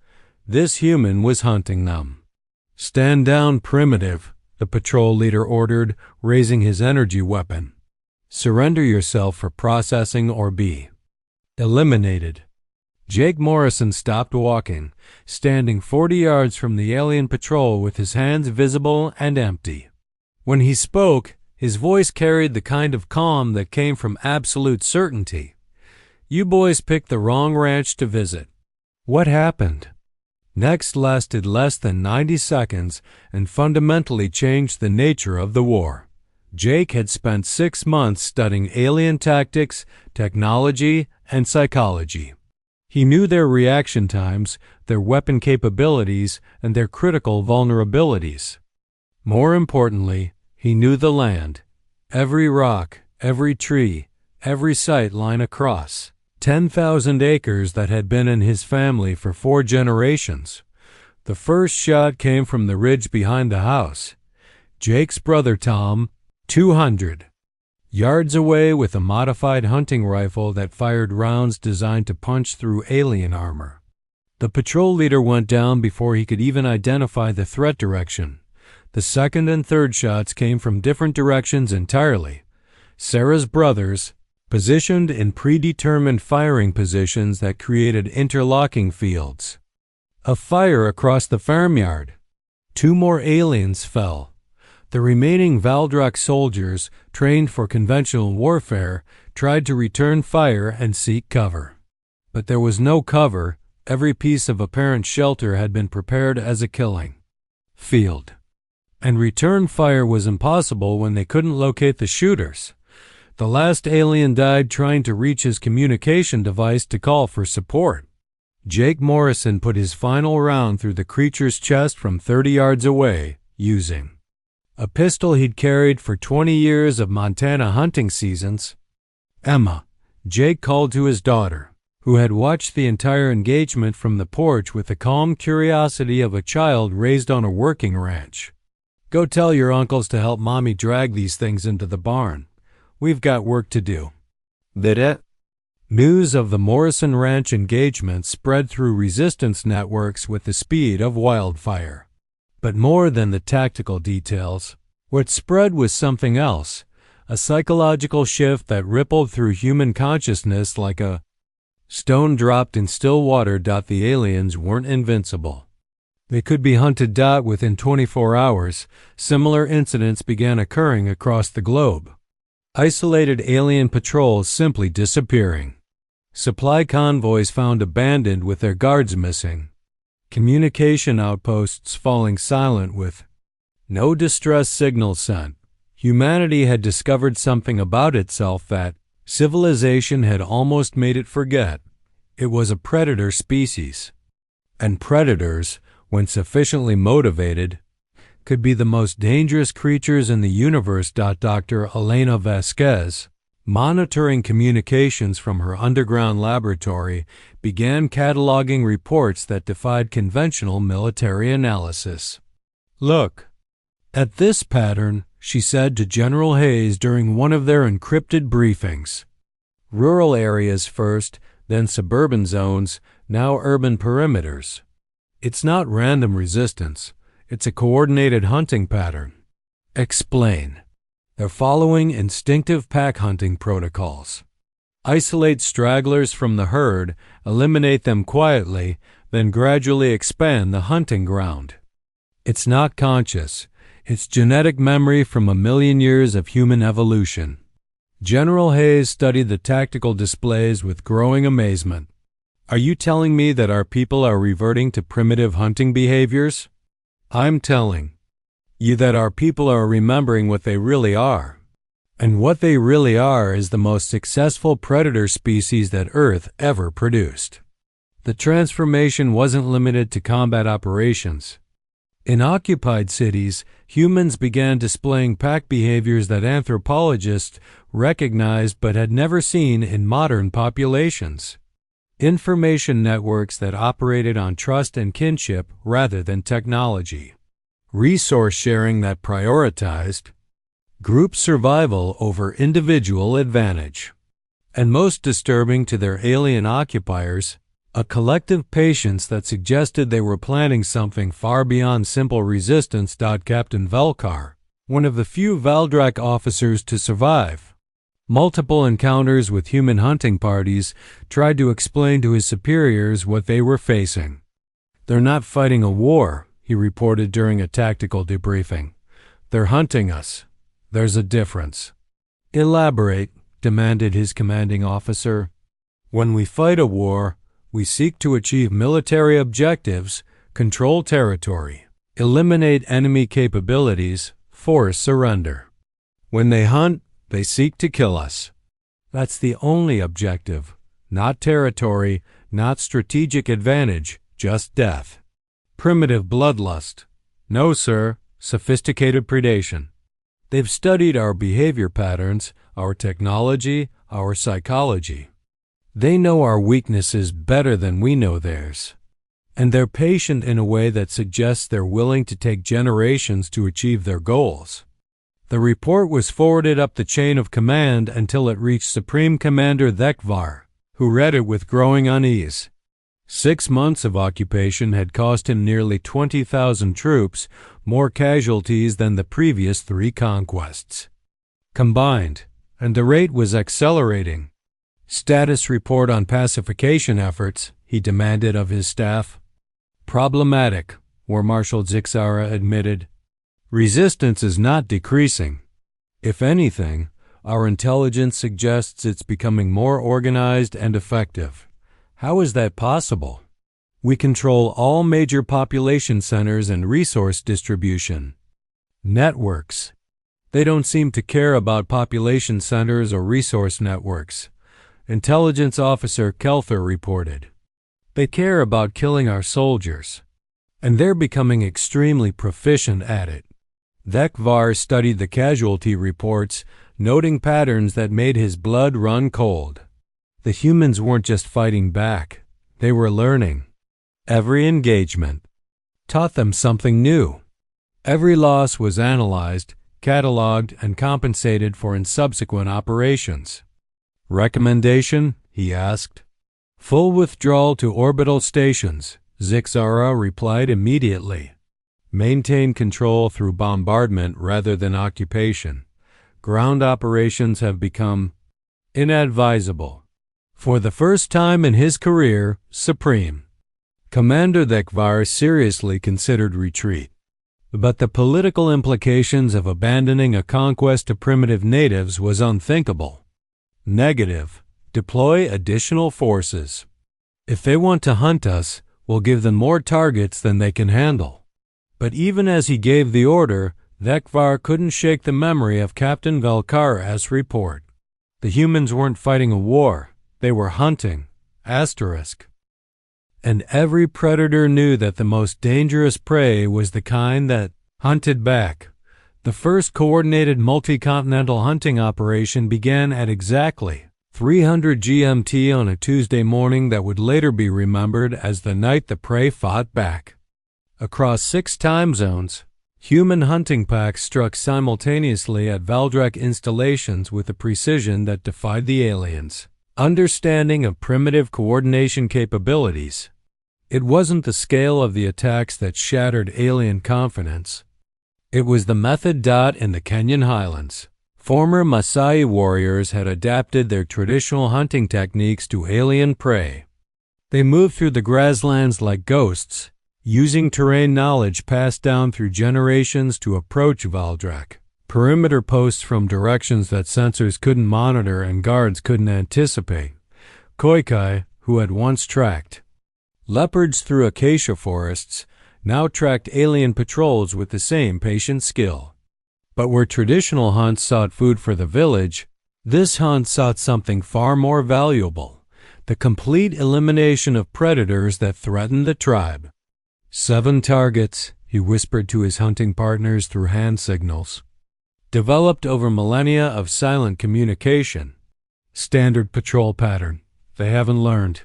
This human was hunting them. "Stand down, primitive," the patrol leader ordered, raising his energy weapon. "Surrender yourself for processing or be eliminated." Jake Morrison stopped walking, standing 40 yards from the alien patrol with his hands visible and empty. When he spoke, his voice carried the kind of calm that came from absolute certainty. "You boys picked the wrong ranch to visit." What happened next lasted less than 90 seconds and fundamentally changed the nature of the war. Jake had spent 6 months studying alien tactics, technology, and psychology. He knew their reaction times, their weapon capabilities, and their critical vulnerabilities. More importantly, he knew the land. Every rock, every tree, every sight line across 10,000 acres that had been in his family for 4 generations. The first shot came from the ridge behind the house. Jake's brother Tom, 200 yards away with a modified hunting rifle that fired rounds designed to punch through alien armor. The patrol leader went down before he could even identify the threat direction. The second and third shots came from different directions entirely. Sarah's brothers, positioned in predetermined firing positions that created interlocking fields. A fire across the farmyard. 2 more aliens fell. The remaining Valdrek soldiers, trained for conventional warfare, tried to return fire and seek cover. But there was no cover. Every piece of apparent shelter had been prepared as a killing field. And return fire was impossible when they couldn't locate the shooters. The last alien died trying to reach his communication device to call for support. Jake Morrison put his final round through the creature's chest from 30 yards away, using a pistol he'd carried for 20 years of Montana hunting seasons. "Emma," Jake called to his daughter, who had watched the entire engagement from the porch with the calm curiosity of a child raised on a working ranch. "Go tell your uncles to help Mommy drag these things into the barn. We've got work to do." Did it? News of the Morrison Ranch engagement spread through resistance networks with the speed of wildfire. But more than the tactical details, what spread was something else, a psychological shift that rippled through human consciousness like a stone dropped in still water. The aliens weren't invincible. They could be hunted. Within 24 hours, similar incidents began occurring across the globe. Isolated alien patrols simply disappearing. Supply convoys found abandoned with their guards missing. Communication outposts falling silent with no distress signals sent. Humanity had discovered something about itself that civilization had almost made it forget. It was a predator species. And predators, when sufficiently motivated, could be the most dangerous creatures in the universe. Dr. Elena Vasquez, monitoring communications from her underground laboratory, began cataloging reports that defied conventional military analysis. "Look at this pattern," she said to General Hayes during one of their encrypted briefings. "Rural areas first, then suburban zones, now urban perimeters. It's not random resistance. It's a coordinated hunting pattern." Explain. They're following instinctive pack hunting protocols. Isolate stragglers from the herd, eliminate them quietly, then gradually expand the hunting ground. It's not conscious. It's genetic memory from a million years of human evolution. General Hayes studied the tactical displays with growing amazement. "Are you telling me that our people are reverting to primitive hunting behaviors?" "I'm telling you that our people are remembering what they really are. And what they really are is the most successful predator species that Earth ever produced." The transformation wasn't limited to combat operations. In occupied cities, humans began displaying pack behaviors that anthropologists recognized but had never seen in modern populations. Information networks that operated on trust and kinship rather than technology. Resource sharing that prioritized group survival over individual advantage. And most disturbing to their alien occupiers, a collective patience that suggested they were planning something far beyond simple resistance. Captain Velkar, one of the few Valdrak officers to survive multiple encounters with human hunting parties, tried to explain to his superiors what they were facing. "They're not fighting a war," he reported during a tactical debriefing. "They're hunting us. There's a difference." "Elaborate," demanded his commanding officer. "When we fight a war, we seek to achieve military objectives, control territory, eliminate enemy capabilities, force surrender. When they hunt, they seek to kill us. That's the only objective. Not territory, not strategic advantage, just death. Primitive bloodlust. No, sir, sophisticated predation. They've studied our behavior patterns, our technology, our psychology. They know our weaknesses better than we know theirs. And they're patient in a way that suggests they're willing to take generations to achieve their goals." The report was forwarded up the chain of command until it reached Supreme Commander Thekvar, who read it with growing unease. 6 months of occupation had cost him nearly 20,000 troops, more casualties than the previous 3 conquests combined, and the rate was accelerating. "Status report on pacification efforts," he demanded of his staff. "Problematic," War Marshal Zixara admitted. "Resistance is not decreasing. If anything, our intelligence suggests it's becoming more organized and effective. How is that possible? We control all major population centers and resource distribution. Networks. They don't seem to care about population centers or resource networks," Intelligence Officer Kelther reported. "They care about killing our soldiers, and they're becoming extremely proficient at it." Thekvar studied the casualty reports, noting patterns that made his blood run cold. The humans weren't just fighting back. They were learning. Every engagement taught them something new. Every loss was analyzed, cataloged, and compensated for in subsequent operations. "Recommendation?" he asked. "Full withdrawal to orbital stations," Zixara replied immediately. "Maintain control through bombardment rather than occupation. Ground operations have become inadvisable." For the first time in his career, Supreme Commander Thekvar seriously considered retreat. But the political implications of abandoning a conquest to primitive natives was unthinkable. Negative, deploy additional forces. If they want to hunt us, we'll give them more targets than they can handle. But even as he gave the order, Thekvar couldn't shake the memory of Captain Velkara's report. The humans weren't fighting a war, they were hunting. And every predator knew that the most dangerous prey was the kind that hunted back. The first coordinated multi-continental hunting operation began at exactly 300 GMT on a Tuesday morning that would later be remembered as the night the prey fought back. Across 6 time zones, human hunting packs struck simultaneously at Valdrek installations with a precision that defied the aliens' understanding of primitive coordination capabilities. It wasn't the scale of the attacks that shattered alien confidence. It was the method. In the Kenyan highlands, former Maasai warriors had adapted their traditional hunting techniques to alien prey. They moved through the grasslands like ghosts, using terrain knowledge passed down through generations to approach Valdrek. Perimeter posts from directions that sensors couldn't monitor and guards couldn't anticipate. Khoikai, who had once tracked leopards through acacia forests, now tracked alien patrols with the same patient skill. But where traditional hunts sought food for the village, this hunt sought something far more valuable: the complete elimination of predators that threatened the tribe. 7 targets, he whispered to his hunting partners through hand signals. Developed over millennia of silent communication. Standard patrol pattern. They haven't learned.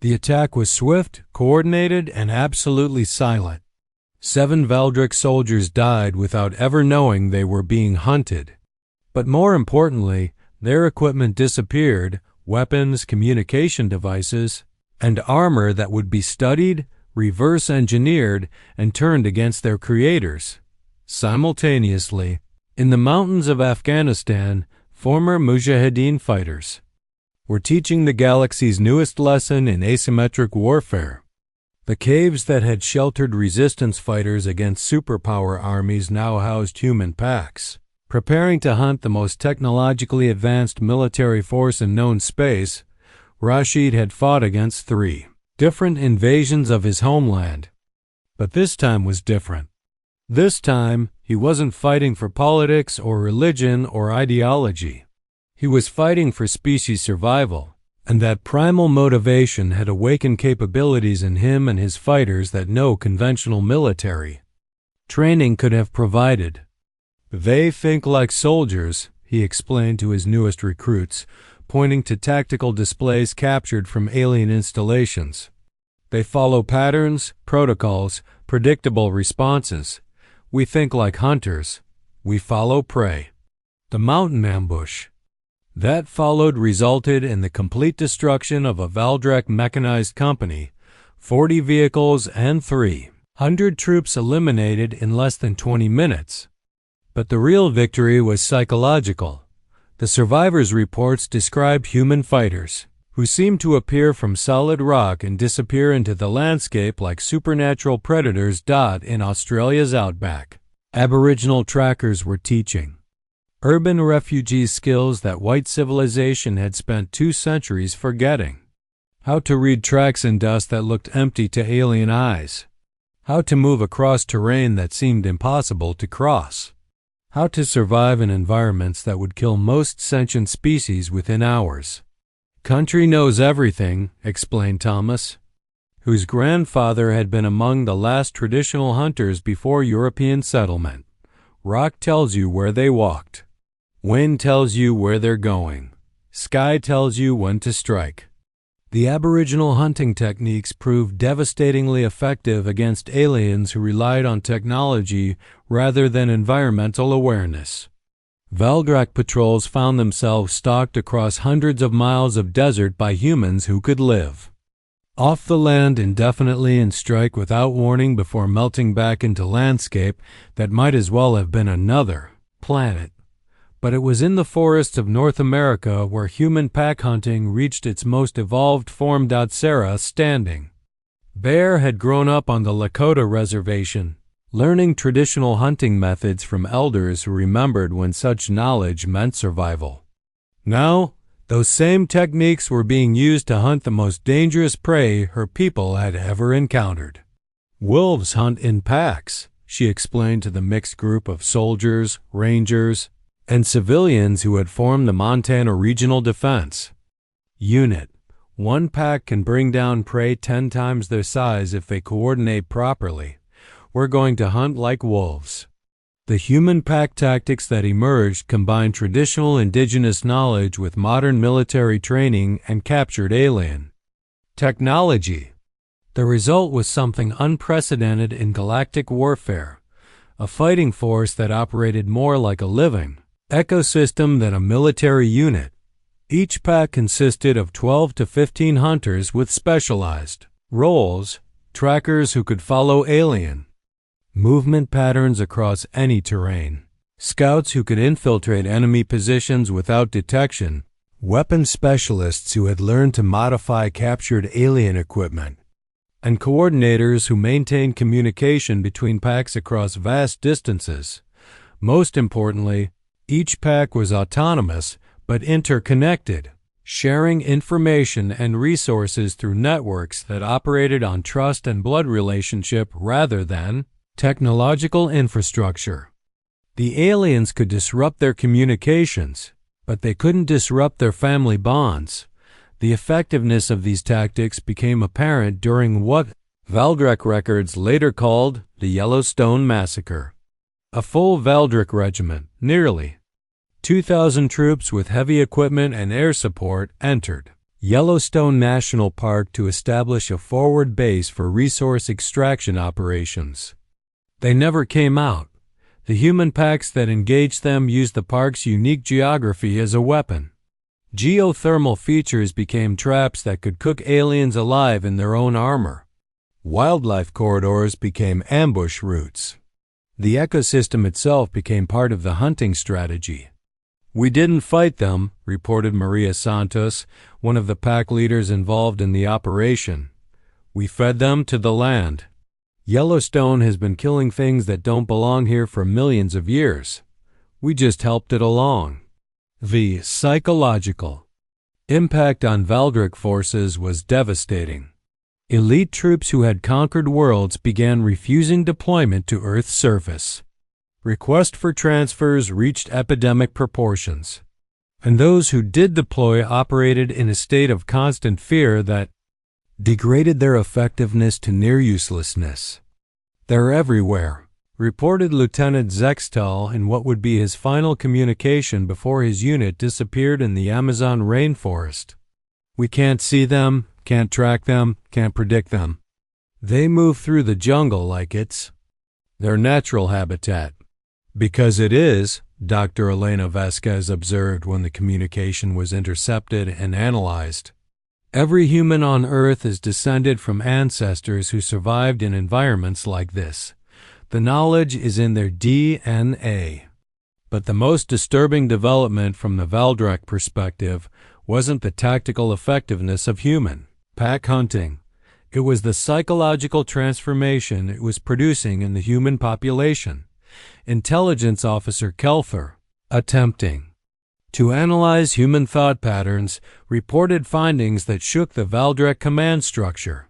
The attack was swift, coordinated, and absolutely silent. 7 Valdrek soldiers died without ever knowing they were being hunted. But more importantly, their equipment disappeared, weapons, communication devices, and armor that would be studied, reverse-engineered, and turned against their creators. Simultaneously, in the mountains of Afghanistan, former Mujahideen fighters were teaching the galaxy's newest lesson in asymmetric warfare. The caves that had sheltered resistance fighters against superpower armies now housed human packs, preparing to hunt the most technologically advanced military force in known space. Rashid had fought against 3 different invasions of his homeland. But this time was different. This time, he wasn't fighting for politics or religion or ideology. He was fighting for species survival, and that primal motivation had awakened capabilities in him and his fighters that no conventional military training could have provided. They think like soldiers, he explained to his newest recruits, pointing to tactical displays captured from alien installations. They follow patterns, protocols, predictable responses. We think like hunters. We follow prey. The mountain ambush that followed resulted in the complete destruction of a Valdrek mechanized company, 40 vehicles and 300 troops eliminated in less than 20 minutes. But the real victory was psychological. The survivors' reports described human fighters who seemed to appear from solid rock and disappear into the landscape like supernatural predators. In Australia's outback, Aboriginal trackers were teaching urban refugees skills that white civilization had spent 2 centuries forgetting. How to read tracks in dust that looked empty to alien eyes. How to move across terrain that seemed impossible to cross. How to survive in environments that would kill most sentient species within hours. Country knows everything, explained Thomas, whose grandfather had been among the last traditional hunters before European settlement. Rock tells you where they walked. Wind tells you where they're going. Sky tells you when to strike. The Aboriginal hunting techniques proved devastatingly effective against aliens who relied on technology rather than environmental awareness. Valdrek patrols found themselves stalked across hundreds of miles of desert by humans who could live off the land indefinitely and strike without warning before melting back into landscape that might as well have been another planet. But it was in the forests of North America where human pack hunting reached its most evolved form. Sarah Standing Bear had grown up on the Lakota reservation, learning traditional hunting methods from elders who remembered when such knowledge meant survival. Now, Those same techniques were being used to hunt the most dangerous prey her people had ever encountered. Wolves hunt in packs, she explained to the mixed group of soldiers, rangers, and civilians who had formed the Montana Regional Defense Unit. One pack can bring down prey 10 times their size if they coordinate properly. We're going to hunt like wolves. The human pack tactics that emerged combined traditional indigenous knowledge with modern military training and captured alien technology. The result was something unprecedented in galactic warfare, a fighting force that operated more like a living ecosystem than a military unit. Each pack consisted of 12 to 15 hunters with specialized roles, trackers who could follow alien movement patterns across any terrain, scouts who could infiltrate enemy positions without detection, weapons specialists who had learned to modify captured alien equipment, and coordinators who maintained communication between packs across vast distances. Most importantly, each pack was autonomous but interconnected, sharing information and resources through networks that operated on trust and blood relationship rather than technological infrastructure. The aliens could disrupt their communications, but they couldn't disrupt their family bonds. The effectiveness of these tactics became apparent during what Valdrek records later called the Yellowstone Massacre. A full Valdrek regiment, nearly 2,000 troops with heavy equipment and air support, entered Yellowstone National Park to establish a forward base for resource extraction operations. They never came out. The human packs that engaged them used the park's unique geography as a weapon. Geothermal features became traps that could cook aliens alive in their own armor. Wildlife corridors became ambush routes. The ecosystem itself became part of the hunting strategy. "We didn't fight them," reported Maria Santos, one of the pack leaders involved in the operation. "We fed them to the land. Yellowstone has been killing things that don't belong here for millions of years. We just helped it along." The psychological impact on Valdrek forces was devastating. Elite troops who had conquered worlds began refusing deployment to Earth's surface. Requests for transfers reached epidemic proportions, and those who did deploy operated in a state of constant fear that degraded their effectiveness to near uselessness. "They're everywhere," reported Lieutenant Zextel in what would be his final communication before his unit disappeared in the Amazon rainforest. "We can't see them, can't track them, can't predict them. They move through the jungle like it's their natural habitat." "Because it is," Dr. Elena Vasquez observed when the communication was intercepted and analyzed. "Every human on Earth is descended from ancestors who survived in environments like this. The knowledge is in their DNA." But the most disturbing development from the Valdrek perspective wasn't the tactical effectiveness of human pack hunting. It was the psychological transformation it was producing in the human population. Intelligence Officer Kelfer, attempting to analyze human thought patterns, reported findings that shook the Valdrek command structure.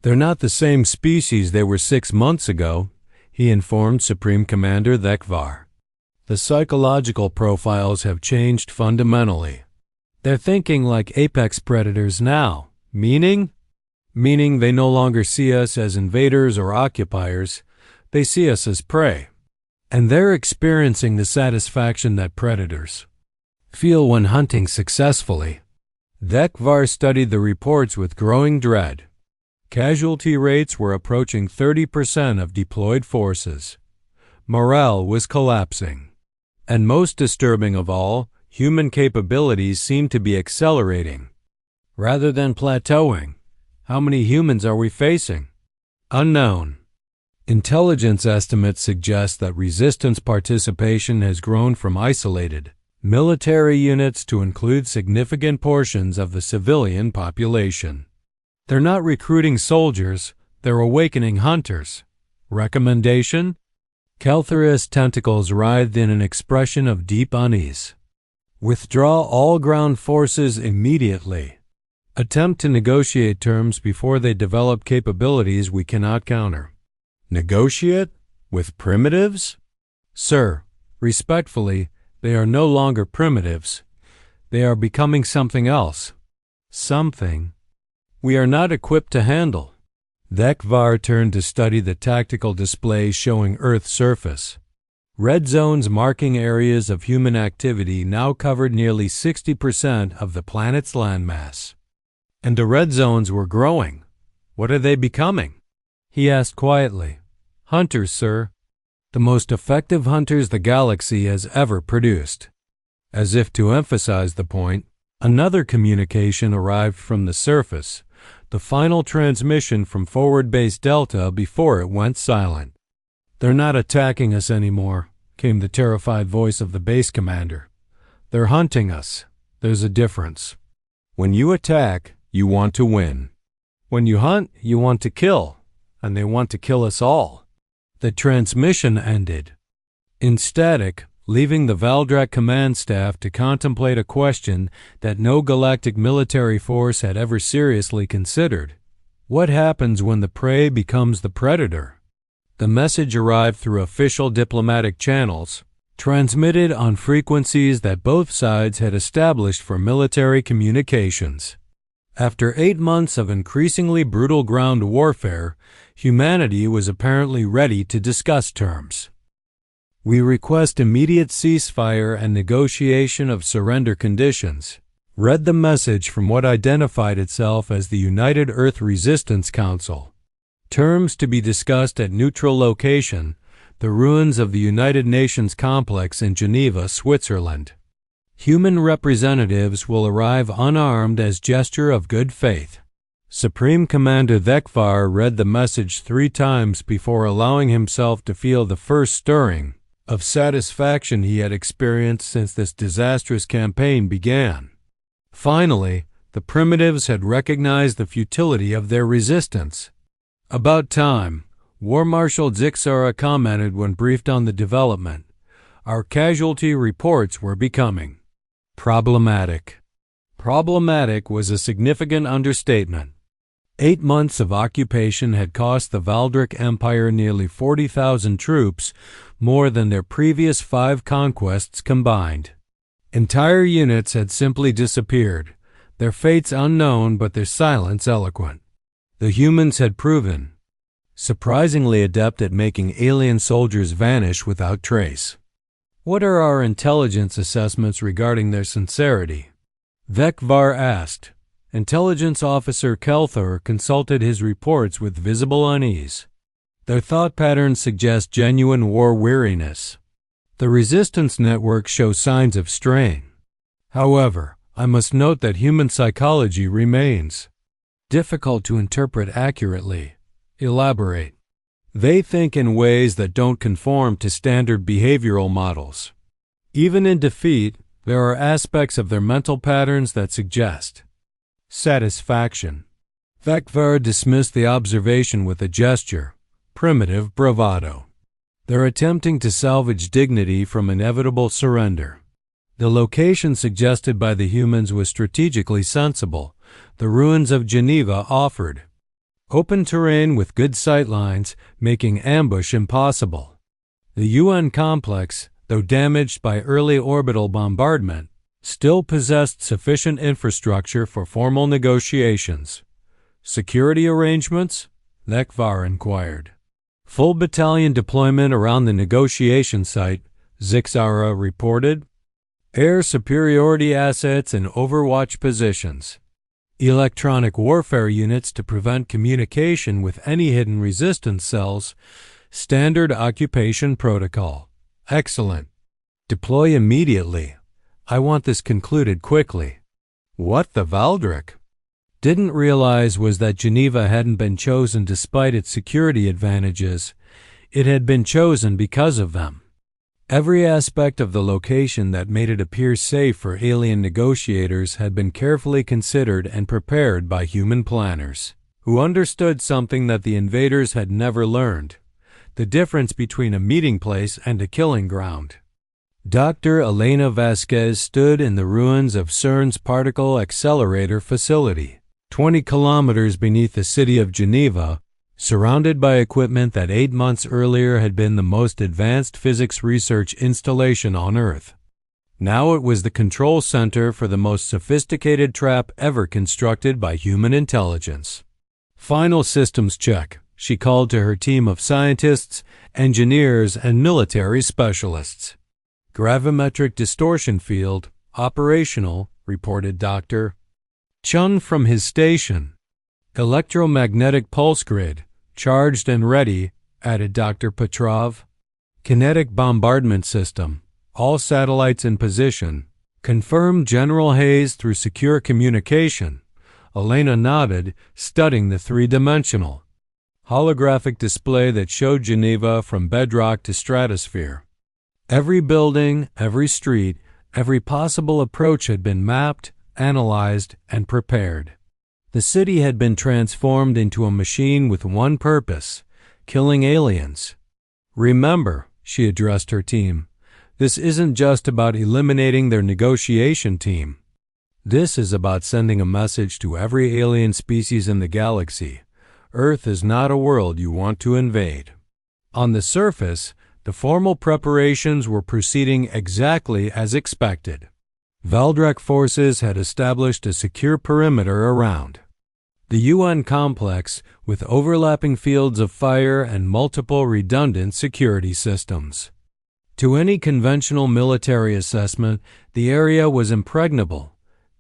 "They're not the same species they were 6 months ago," he informed Supreme Commander Thekvar. "The psychological profiles have changed fundamentally. They're thinking like apex predators now, meaning they no longer see us as invaders or occupiers, they see us as prey. And they're experiencing the satisfaction that predators feel when hunting successfully." Thekvar studied the reports with growing dread. Casualty rates were approaching 30% of deployed forces. Morale was collapsing. And most disturbing of all, human capabilities seemed to be accelerating rather than plateauing. "How many humans are we facing?" "Unknown." Intelligence estimates suggest that resistance participation has grown from isolated military units to include significant portions of the civilian population. "They're not recruiting soldiers, they're awakening hunters." Recommendation? Kelthera's tentacles writhed in an expression of deep unease. Withdraw all ground forces immediately. Attempt to negotiate terms before they develop capabilities we cannot counter. Negotiate? With primitives? Sir, respectfully, they are no longer primitives. They are becoming something else. Something we are not equipped to handle. Thekvar turned to study the tactical display showing Earth's surface. Red zones marking areas of human activity now covered nearly 60% of the planet's landmass. And the red zones were growing. What are they becoming? He asked quietly. Hunters, sir. The most effective hunters the galaxy has ever produced. As if to emphasize the point, another communication arrived from the surface, the final transmission from Forward Base Delta before it went silent. They're not attacking us anymore, came the terrified voice of the base commander. They're hunting us. There's a difference. When you attack, you want to win. When you hunt, you want to kill, and they want to kill us all. The transmission ended. In static, leaving the Valdrak command staff to contemplate a question that no galactic military force had ever seriously considered. What happens when the prey becomes the predator? The message arrived through official diplomatic channels, transmitted on frequencies that both sides had established for military communications. After 8 months of increasingly brutal ground warfare, humanity was apparently ready to discuss terms. We request immediate ceasefire and negotiation of surrender conditions, read the message from what identified itself as the United Earth Resistance Council. Terms to be discussed at neutral location, the ruins of the United Nations complex in Geneva, Switzerland. Human representatives will arrive unarmed as gesture of good faith. Supreme Commander Thekvar read the message 3 times before allowing himself to feel the first stirring of satisfaction he had experienced since this disastrous campaign began. Finally, the primitives had recognized the futility of their resistance. About time, War Marshal Zixara commented when briefed on the development. Our casualty reports were becoming problematic. Problematic was a significant understatement. 8 months of occupation had cost the Valdrak Empire nearly 40,000 troops, more than their previous 5 conquests combined. Entire units had simply disappeared, their fates unknown but their silence eloquent. The humans had proven surprisingly adept at making alien soldiers vanish without trace. What are our intelligence assessments regarding their sincerity? Thekvar asked. Intelligence Officer Kelthor consulted his reports with visible unease. Their thought patterns suggest genuine war weariness. The resistance network shows signs of strain. However, I must note that human psychology remains difficult to interpret accurately. Elaborate. They think in ways that don't conform to standard behavioral models. Even in defeat, there are aspects of their mental patterns that suggest satisfaction. Thekvar dismissed the observation with a gesture, primitive bravado. They're attempting to salvage dignity from inevitable surrender. The location suggested by the humans was strategically sensible. The ruins of Geneva offered open terrain with good sightlines, making ambush impossible. The UN complex, though damaged by early orbital bombardment, still possessed sufficient infrastructure for formal negotiations. Security arrangements? Thekvar inquired. Full battalion deployment around the negotiation site, Zixara reported. Air superiority assets in overwatch positions. Electronic warfare units to prevent communication with any hidden resistance cells. Standard occupation protocol. Excellent. Deploy immediately. I want this concluded quickly. What the Valdrak didn't realize was that Geneva hadn't been chosen despite its security advantages. It had been chosen because of them. Every aspect of the location that made it appear safe for alien negotiators had been carefully considered and prepared by human planners, who understood something that the invaders had never learned: the difference between a meeting place and a killing ground. Dr. Elena Vasquez stood in the ruins of CERN's particle accelerator facility, 20 kilometers beneath the city of Geneva, surrounded by equipment that 8 months earlier had been the most advanced physics research installation on Earth. Now it was the control center for the most sophisticated trap ever constructed by human intelligence. "Final systems check," she called to her team of scientists, engineers, and military specialists. "Gravimetric distortion field, operational," reported Dr. Chun from his station. "Electromagnetic pulse grid, charged and ready," added Dr. Petrov. "Kinetic bombardment system, all satellites in position. Confirm general haze through secure communication." Elena nodded, studying the three-dimensional holographic display that showed Geneva from bedrock to stratosphere. Every building, every street, every possible approach had been mapped, analyzed, and prepared. The city had been transformed into a machine with one purpose: killing aliens. "Remember," she addressed her team, "this isn't just about eliminating their negotiation team. This is about sending a message to every alien species in the galaxy. Earth is not a world you want to invade." On the surface, the formal preparations were proceeding exactly as expected. Valdrak forces had established a secure perimeter around the UN complex with overlapping fields of fire and multiple redundant security systems. To any conventional military assessment, the area was impregnable.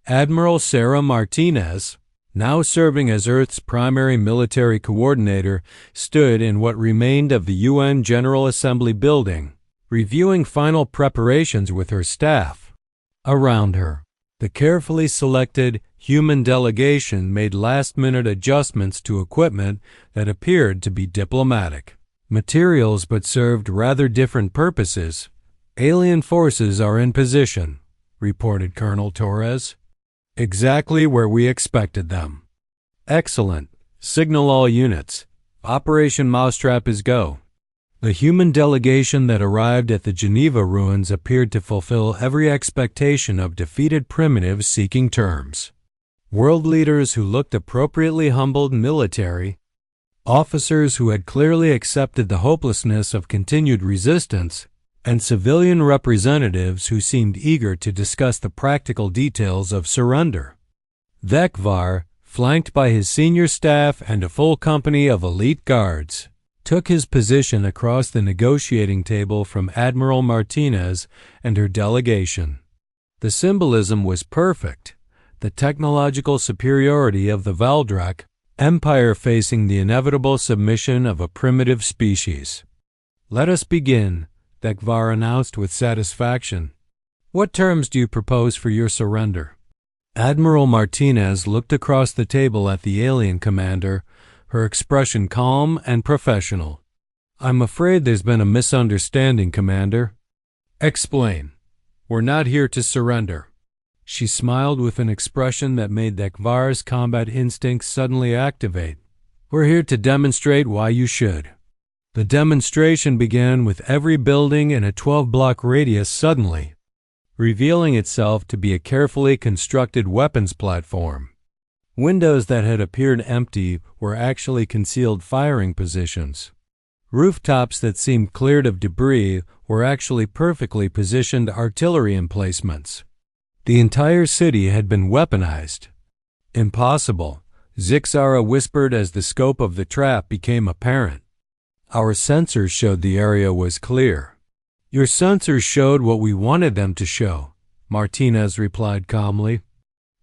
Admiral Sarah Martinez, now serving as Earth's primary military coordinator, stood in what remained of the UN General Assembly building, reviewing final preparations with her staff. Around her, the carefully selected human delegation made last-minute adjustments to equipment that appeared to be diplomatic materials but served rather different purposes. "Alien forces are in position," reported Colonel Torres. "Exactly where we expected them." "Excellent. Signal all units. Operation Mousetrap is go." The human delegation that arrived at the Geneva ruins appeared to fulfill every expectation of defeated primitives seeking terms. World leaders who looked appropriately humbled, military officers who had clearly accepted the hopelessness of continued resistance, and civilian representatives who seemed eager to discuss the practical details of surrender. Vekvar, flanked by his senior staff and a full company of elite guards, took his position across the negotiating table from Admiral Martinez and her delegation. The symbolism was perfect: the technological superiority of the Valdrak Empire facing the inevitable submission of a primitive species. "Let us begin," Vekvar announced with satisfaction. "What terms do you propose for your surrender?" Admiral Martinez looked across the table at the alien commander, her expression calm and professional. "I'm afraid there's been a misunderstanding, Commander." "Explain." "We're not here to surrender." She smiled with an expression that made Vekvar's combat instincts suddenly activate. "We're here to demonstrate why you should." The demonstration began with every building in a 12-block radius suddenly revealing itself to be a carefully constructed weapons platform. Windows that had appeared empty were actually concealed firing positions. Rooftops that seemed cleared of debris were actually perfectly positioned artillery emplacements. The entire city had been weaponized. "Impossible," Zixara whispered as the scope of the trap became apparent. "Our sensors showed the area was clear." "Your sensors showed what we wanted them to show," Martinez replied calmly.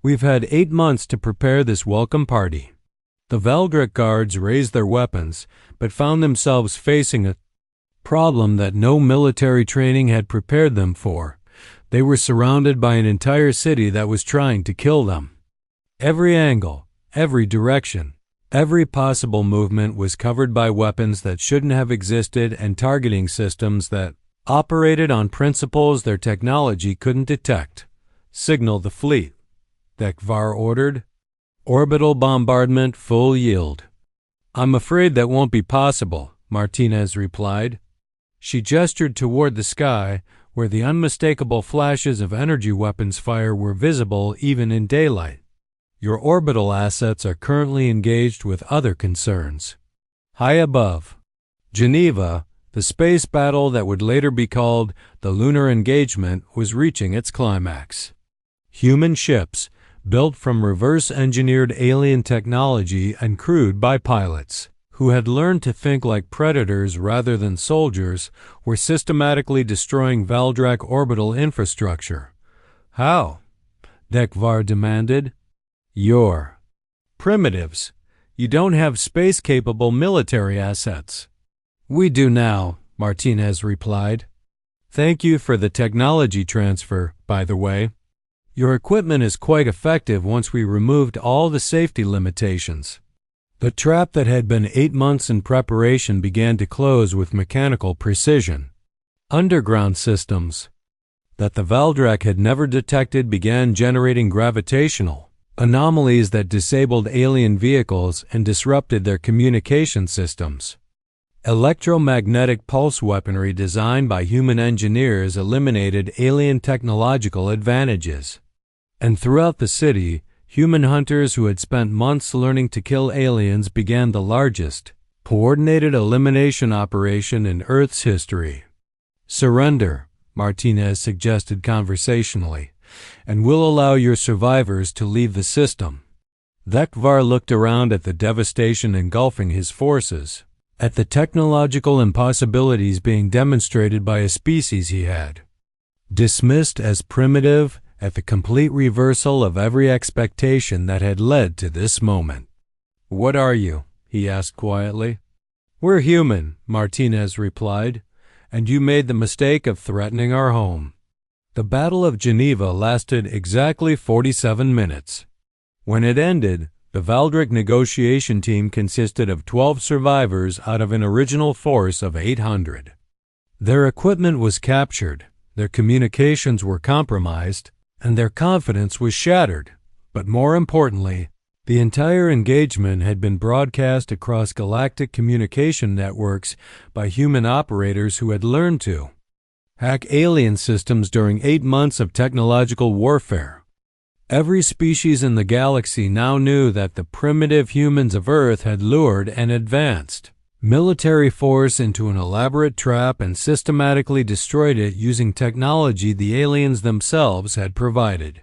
"We've had 8 months to prepare this welcome party." The Valdrak guards raised their weapons, but found themselves facing a problem that no military training had prepared them for. They were surrounded by an entire city that was trying to kill them. Every angle, every direction, every possible movement was covered by weapons that shouldn't have existed and targeting systems that operated on principles their technology couldn't detect. "Signal the fleet," Vekvar ordered. "Orbital bombardment, full yield." "I'm afraid that won't be possible," Martinez replied. She gestured toward the sky, where the unmistakable flashes of energy weapons fire were visible even in daylight. Your orbital assets are currently engaged with other concerns. High above Geneva, the space battle that would later be called the Lunar Engagement was reaching its climax. Human ships, built from reverse-engineered alien technology and crewed by pilots who had learned to think like predators rather than soldiers, were systematically destroying Valdrak orbital infrastructure. How? Dekvar demanded. You're primitives. You don't have space-capable military assets. We do now, Martinez replied. Thank you for the technology transfer, by the way. Your equipment is quite effective once we removed all the safety limitations. The trap that had been 8 months in preparation began to close with mechanical precision. Underground systems that the Valdrak had never detected began generating gravitational anomalies that disabled alien vehicles and disrupted their communication systems. Electromagnetic pulse weaponry designed by human engineers eliminated alien technological advantages. And throughout the city, human hunters who had spent months learning to kill aliens began the largest, coordinated elimination operation in Earth's history. Surrender, Martinez suggested conversationally, and we'll allow your survivors to leave the system. Dekvar looked around at the devastation engulfing his forces, at the technological impossibilities being demonstrated by a species he had dismissed as primitive, at the complete reversal of every expectation that had led to this moment. What are you? He asked quietly. We're human, Martinez replied, and you made the mistake of threatening our home. The Battle of Geneva lasted exactly 47 minutes. When it ended, the Valdrak negotiation team consisted of 12 survivors out of an original force of 800. Their equipment was captured, their communications were compromised, and their confidence was shattered. But more importantly, the entire engagement had been broadcast across galactic communication networks by human operators who had learned to hack alien systems during 8 months of technological warfare. Every species in the galaxy now knew that the primitive humans of Earth had lured an advanced military force into an elaborate trap and systematically destroyed it using technology the aliens themselves had provided.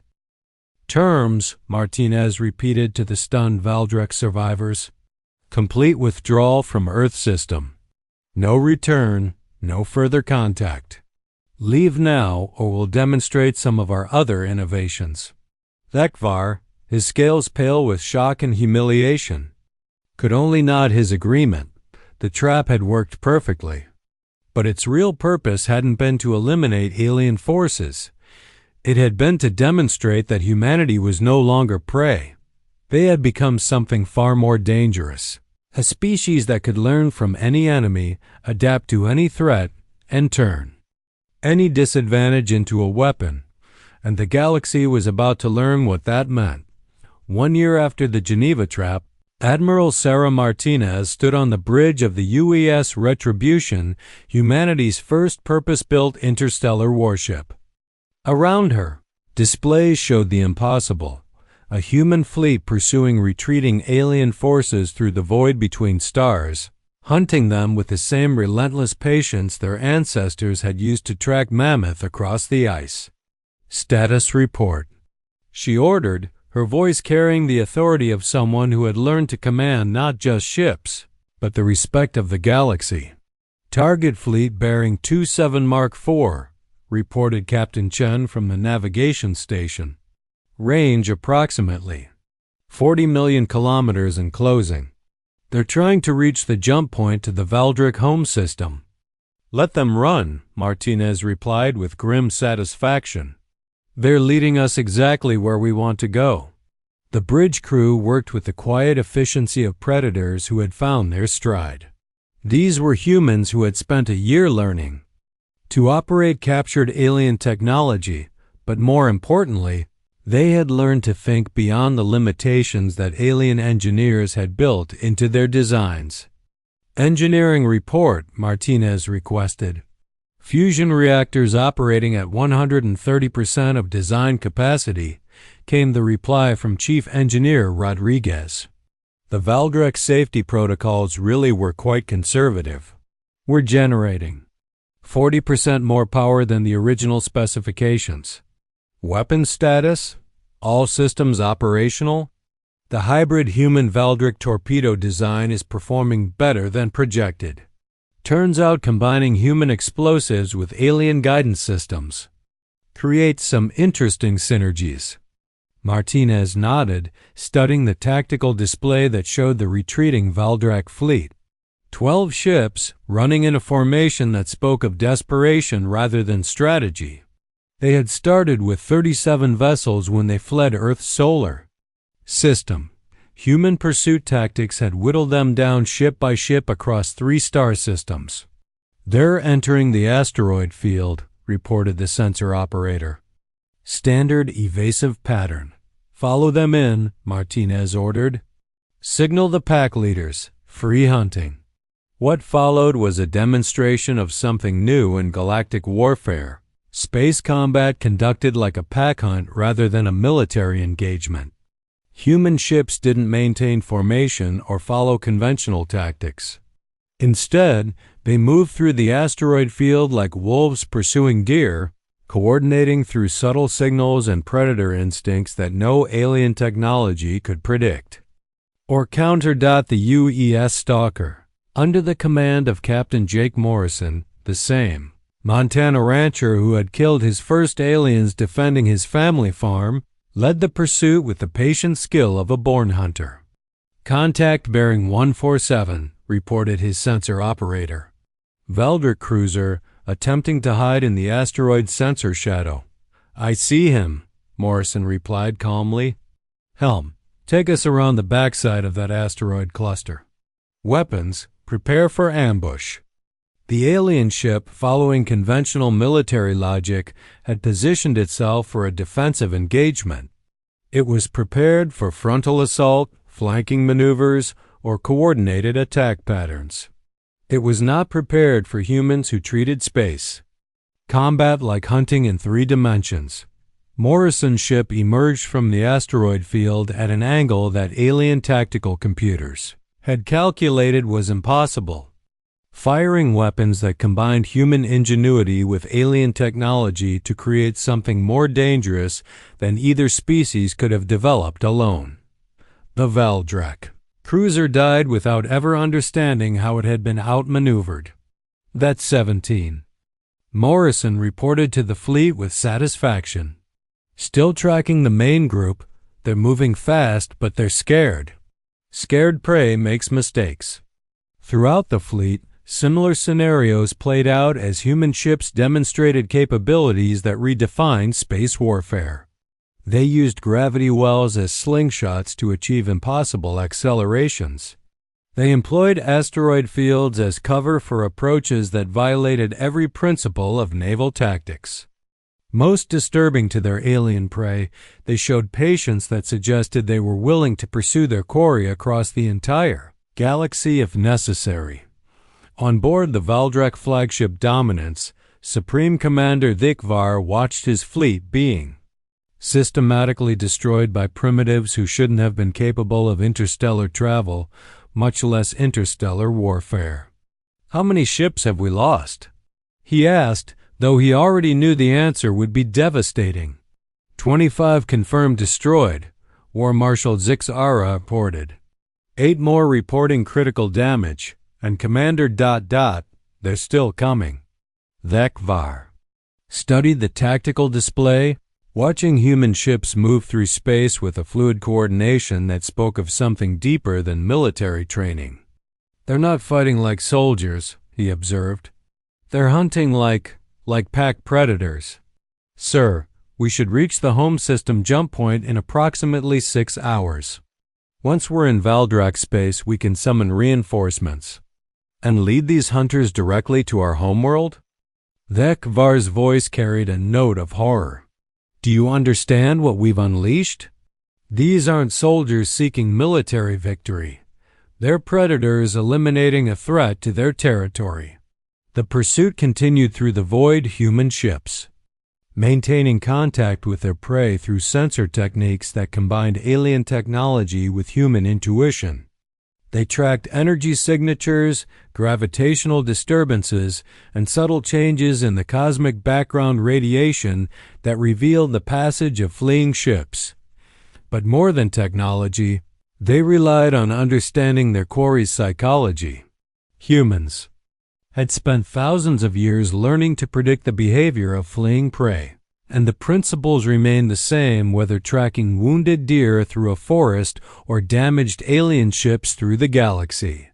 Terms, Martinez repeated to the stunned Valdrak survivors. Complete withdrawal from Earth system. No return, no further contact. Leave now or we'll demonstrate some of our other innovations. Dekvar, his scales pale with shock and humiliation, could only nod his agreement. The trap had worked perfectly. But its real purpose hadn't been to eliminate alien forces. It had been to demonstrate that humanity was no longer prey. They had become something far more dangerous. A species that could learn from any enemy, adapt to any threat, and turn any disadvantage into a weapon. And the galaxy was about to learn what that meant. 1 year after the Geneva trap, Admiral Sarah Martinez stood on the bridge of the UES Retribution, humanity's first purpose-built interstellar warship. Around her, displays showed the impossible, a human fleet pursuing retreating alien forces through the void between stars, hunting them with the same relentless patience their ancestors had used to track mammoth across the ice. Status report, she ordered, her voice carrying the authority of someone who had learned to command not just ships, but the respect of the galaxy. Target fleet bearing 27 Mark IV, reported Captain Chen from the navigation station. Range approximately 40 million kilometers in closing. They're trying to reach the jump point to the Valdrak home system. Let them run, Martinez replied with grim satisfaction. They're leading us exactly where we want to go. The bridge crew worked with the quiet efficiency of predators who had found their stride. These were humans who had spent a year learning to operate captured alien technology, but more importantly, they had learned to think beyond the limitations that alien engineers had built into their designs. Engineering report, Martinez requested. Fusion reactors operating at 130% of design capacity, came the reply from Chief Engineer Rodriguez. The Valdrek safety protocols really were quite conservative. We're generating 40% more power than the original specifications. Weapon status? All systems operational? The hybrid human Valdrek torpedo design is performing better than projected. Turns out combining human explosives with alien guidance systems creates some interesting synergies. Martinez nodded, studying the tactical display that showed the retreating Valdrek fleet. 12 ships running in a formation that spoke of desperation rather than strategy. They had started with 37 vessels when they fled Earth's solar system. Human pursuit tactics had whittled them down ship by ship across 3 star systems. "They're entering the asteroid field," reported the sensor operator. "Standard evasive pattern. Follow them in," Martinez ordered. "Signal the pack leaders. Free hunting." What followed was a demonstration of something new in galactic warfare. Space combat conducted like a pack hunt rather than a military engagement. Human ships didn't maintain formation or follow conventional tactics. Instead, they moved through the asteroid field like wolves pursuing deer, coordinating through subtle signals and predator instincts that no alien technology could predict or counter. The UES Stalker, under the command of Captain Jake Morrison, the same Montana rancher who had killed his first aliens defending his family farm, led the pursuit with the patient skill of a born hunter. "Contact bearing 147, reported his sensor operator. Valdrek cruiser, attempting to hide in the asteroid sensor shadow. "I see him," Morrison replied calmly. "Helm, take us around the backside of that asteroid cluster. Weapons, prepare for ambush." The alien ship, following conventional military logic, had positioned itself for a defensive engagement. It was prepared for frontal assault, flanking maneuvers, or coordinated attack patterns. It was not prepared for humans who treated space combat like hunting in 3 dimensions. Morrison's ship emerged from the asteroid field at an angle that alien tactical computers had calculated was impossible, firing weapons that combined human ingenuity with alien technology to create something more dangerous than either species could have developed alone. The Valdrek cruiser died without ever understanding how it had been outmaneuvered. That's 17. Morrison reported to the fleet with satisfaction. "Still tracking the main group. They're moving fast, but they're scared. Scared prey makes mistakes." Throughout the fleet, similar scenarios played out as human ships demonstrated capabilities that redefined space warfare. They used gravity wells as slingshots to achieve impossible accelerations. They employed asteroid fields as cover for approaches that violated every principle of naval tactics. Most disturbing to their alien prey, they showed patience that suggested they were willing to pursue their quarry across the entire galaxy if necessary. On board the Valdrek flagship Dominance, Supreme Commander Thikvar watched his fleet being systematically destroyed by primitives who shouldn't have been capable of interstellar travel, much less interstellar warfare. "How many ships have we lost?" he asked, though he already knew the answer would be devastating. 25 confirmed destroyed, War Marshal Zixara reported. 8 more reporting critical damage, and Commander ... they're still coming. Thikvar studied the tactical display, watching human ships move through space with a fluid coordination that spoke of something deeper than military training. "They're not fighting like soldiers," he observed. "They're hunting like pack predators. Sir, we should reach the home system jump point in approximately 6 hours. Once we're in Valdrek space, we can summon reinforcements and lead these hunters directly to our homeworld." Thikvar's voice carried a note of horror. "Do you understand what we've unleashed? These aren't soldiers seeking military victory. They're predators eliminating a threat to their territory. The pursuit continued through the void human ships, maintaining contact with their prey through sensor techniques that combined alien technology with human intuition. They tracked energy signatures, gravitational disturbances, and subtle changes in the cosmic background radiation that revealed the passage of fleeing ships. But more than technology, they relied on understanding their quarry's psychology. Humans had spent thousands of years learning to predict the behavior of fleeing prey, and the principles remained the same whether tracking wounded deer through a forest or damaged alien ships through the galaxy.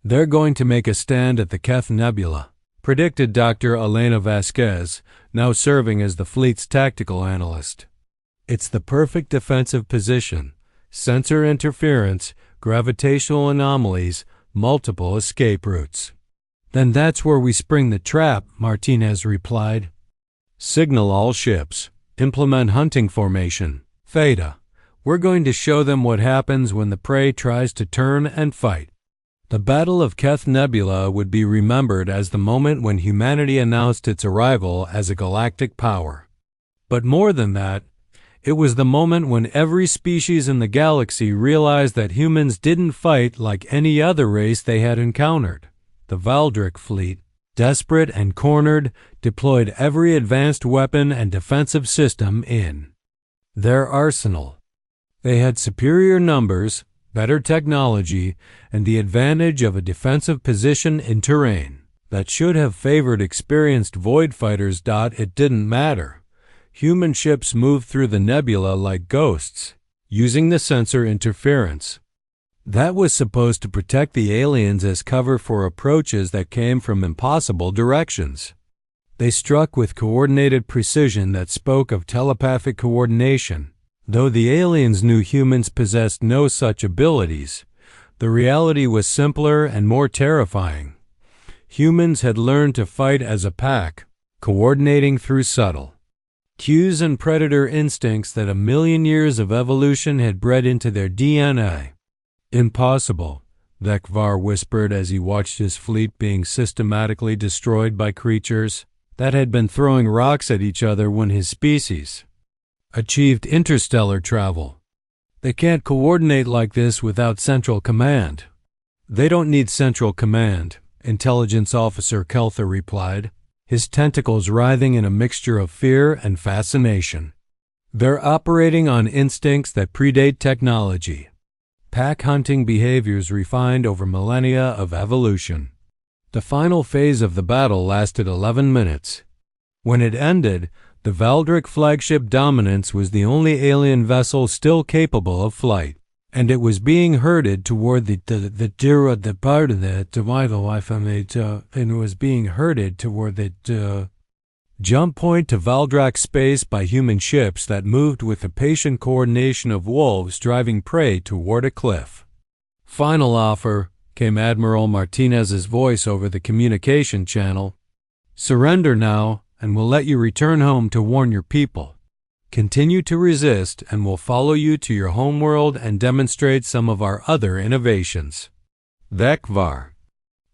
They're going to make a stand at the Keth Nebula, predicted Dr. Elena Vasquez, now serving as the fleet's tactical analyst. It's the perfect defensive position: sensor interference, gravitational anomalies, multiple escape routes. Then that's where we spring the trap, Martinez replied. Signal all ships. Implement hunting formation. Theta. We're going to show them what happens when the prey tries to turn and fight. The Battle of Keth Nebula would be remembered as the moment when humanity announced its arrival as a galactic power. But more than that, it was the moment when every species in the galaxy realized that humans didn't fight like any other race they had encountered. The Valdric fleet, desperate and cornered, deployed every advanced weapon and defensive system in their arsenal. They had superior numbers, better technology, and the advantage of a defensive position in terrain that should have favored experienced void fighters. It didn't matter. Human ships moved through the nebula like ghosts, using the sensor interference. That was supposed to protect the aliens as cover for approaches that came from impossible directions. They struck with coordinated precision that spoke of telepathic coordination. Though the aliens knew humans possessed no such abilities, the reality was simpler and more terrifying. Humans had learned to fight as a pack, coordinating through subtle cues and predator instincts that a million years of evolution had bred into their DNA. Impossible, Vekvar whispered as he watched his fleet being systematically destroyed by creatures that had been throwing rocks at each other when his species achieved interstellar travel. They can't coordinate like this without central command. They don't need central command, Intelligence Officer Kelther replied, his tentacles writhing in a mixture of fear and fascination. They're operating on instincts that predate technology. Pack hunting behaviors refined over millennia of evolution. The final phase of the battle lasted 11 minutes. When it ended, the Valdric flagship Dominance was the only alien vessel still capable of flight, and it was being herded toward the jump point to Valdrak space by human ships that moved with the patient coordination of wolves driving prey toward a cliff. Final offer, came Admiral Martinez's voice over the communication channel. Surrender now, and we'll let you return home to warn your people. Continue to resist, and we'll follow you to your homeworld and demonstrate some of our other innovations. Vekvar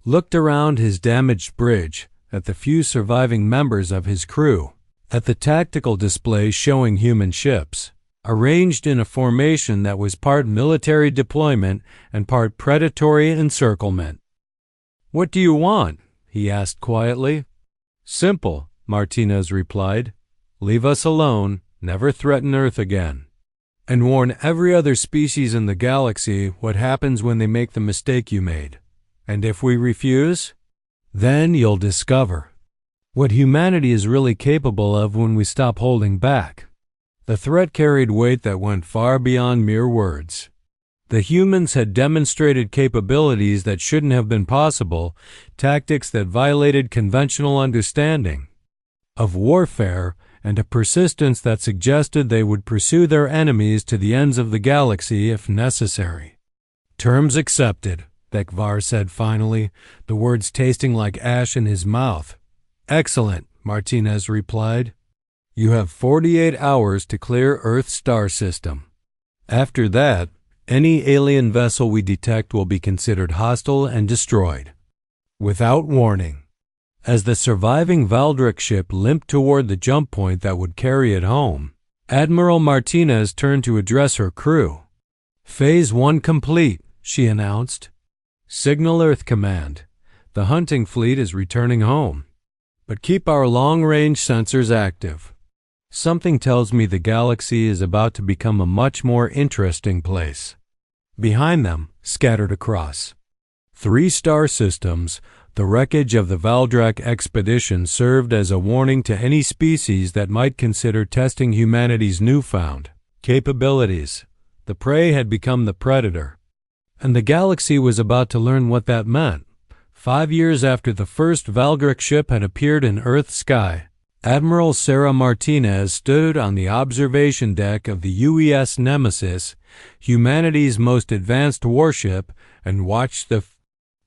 looked around his damaged bridge, at the few surviving members of his crew, at the tactical display showing human ships, arranged in a formation that was part military deployment and part predatory encirclement. "What do you want?" he asked quietly. "Simple," Martinez replied. "Leave us alone, never threaten Earth again, and warn every other species in the galaxy what happens when they make the mistake you made. And if we refuse, then you'll discover what humanity is really capable of when we stop holding back." The threat carried weight that went far beyond mere words. The humans had demonstrated capabilities that shouldn't have been possible, tactics that violated conventional understanding of warfare, and a persistence that suggested they would pursue their enemies to the ends of the galaxy if necessary. "Terms accepted," Vekvar said finally, the words tasting like ash in his mouth. "Excellent," Martinez replied. "You have 48 hours to clear Earth's star system. After that, any alien vessel we detect will be considered hostile and destroyed, without warning." As the surviving Valdric ship limped toward the jump point that would carry it home, Admiral Martinez turned to address her crew. "Phase 1 complete," she announced. "Signal Earth Command. The hunting fleet is returning home. But keep our long-range sensors active. Something tells me the galaxy is about to become a much more interesting place." Behind them, scattered across 3 star systems, the wreckage of the Valdrak expedition served as a warning to any species that might consider testing humanity's newfound capabilities. The prey had become the predator, and the galaxy was about to learn what that meant. 5 years after the first Valdrak ship had appeared in Earth's sky, Admiral Sarah Martinez stood on the observation deck of the UES Nemesis, humanity's most advanced warship, and watched the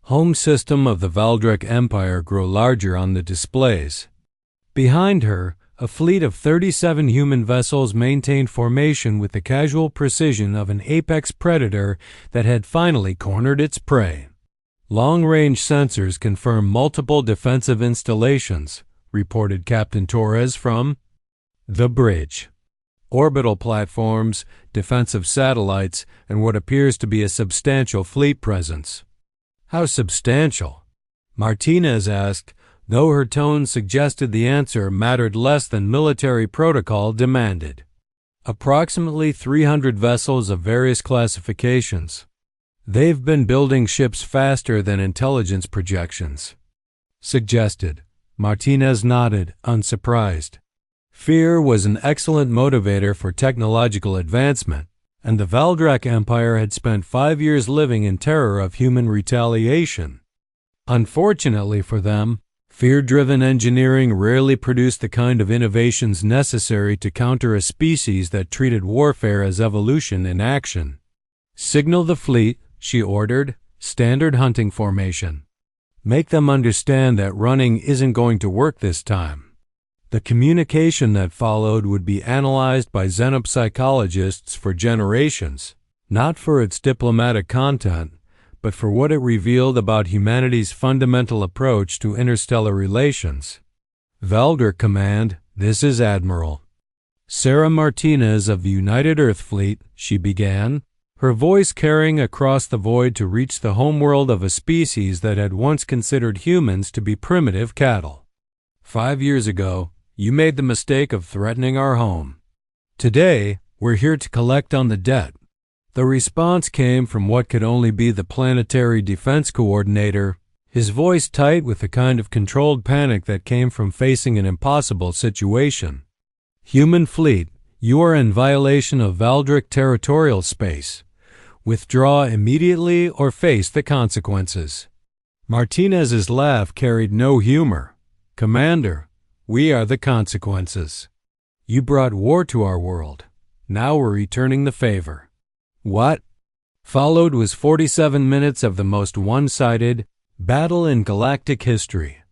home system of the Valdrak Empire grow larger on the displays. Behind her, a fleet of 37 human vessels maintained formation with the casual precision of an apex predator that had finally cornered its prey. "Long-range sensors confirm multiple defensive installations," reported Captain Torres from the bridge. "Orbital platforms, defensive satellites, and what appears to be a substantial fleet presence." "How substantial?" Martinez asked, though her tone suggested the answer mattered less than military protocol demanded. "Approximately 300 vessels of various classifications. They've been building ships faster than intelligence projections," suggested. Martinez nodded, unsurprised. Fear was an excellent motivator for technological advancement, and the Valdrak Empire had spent 5 years living in terror of human retaliation. Unfortunately for them, fear-driven engineering rarely produced the kind of innovations necessary to counter a species that treated warfare as evolution in action. "Signal the fleet," she ordered, "standard hunting formation. Make them understand that running isn't going to work this time." The communication that followed would be analyzed by xenopsychologists for generations, not for its diplomatic content, but for what it revealed about humanity's fundamental approach to interstellar relations. "Valdrak Command, this is Admiral Sarah Martinez of the United Earth Fleet," she began, her voice carrying across the void to reach the homeworld of a species that had once considered humans to be primitive cattle. "5 years ago, you made the mistake of threatening our home. Today, we're here to collect on the debt." The response came from what could only be the planetary defense coordinator, his voice tight with the kind of controlled panic that came from facing an impossible situation. "Human fleet, you are in violation of Valdrak territorial space. Withdraw immediately or face the consequences." Martinez's laugh carried no humor. "Commander, we are the consequences. You brought war to our world. Now we're returning the favor." What followed was 47 minutes of the most one-sided battle in galactic history.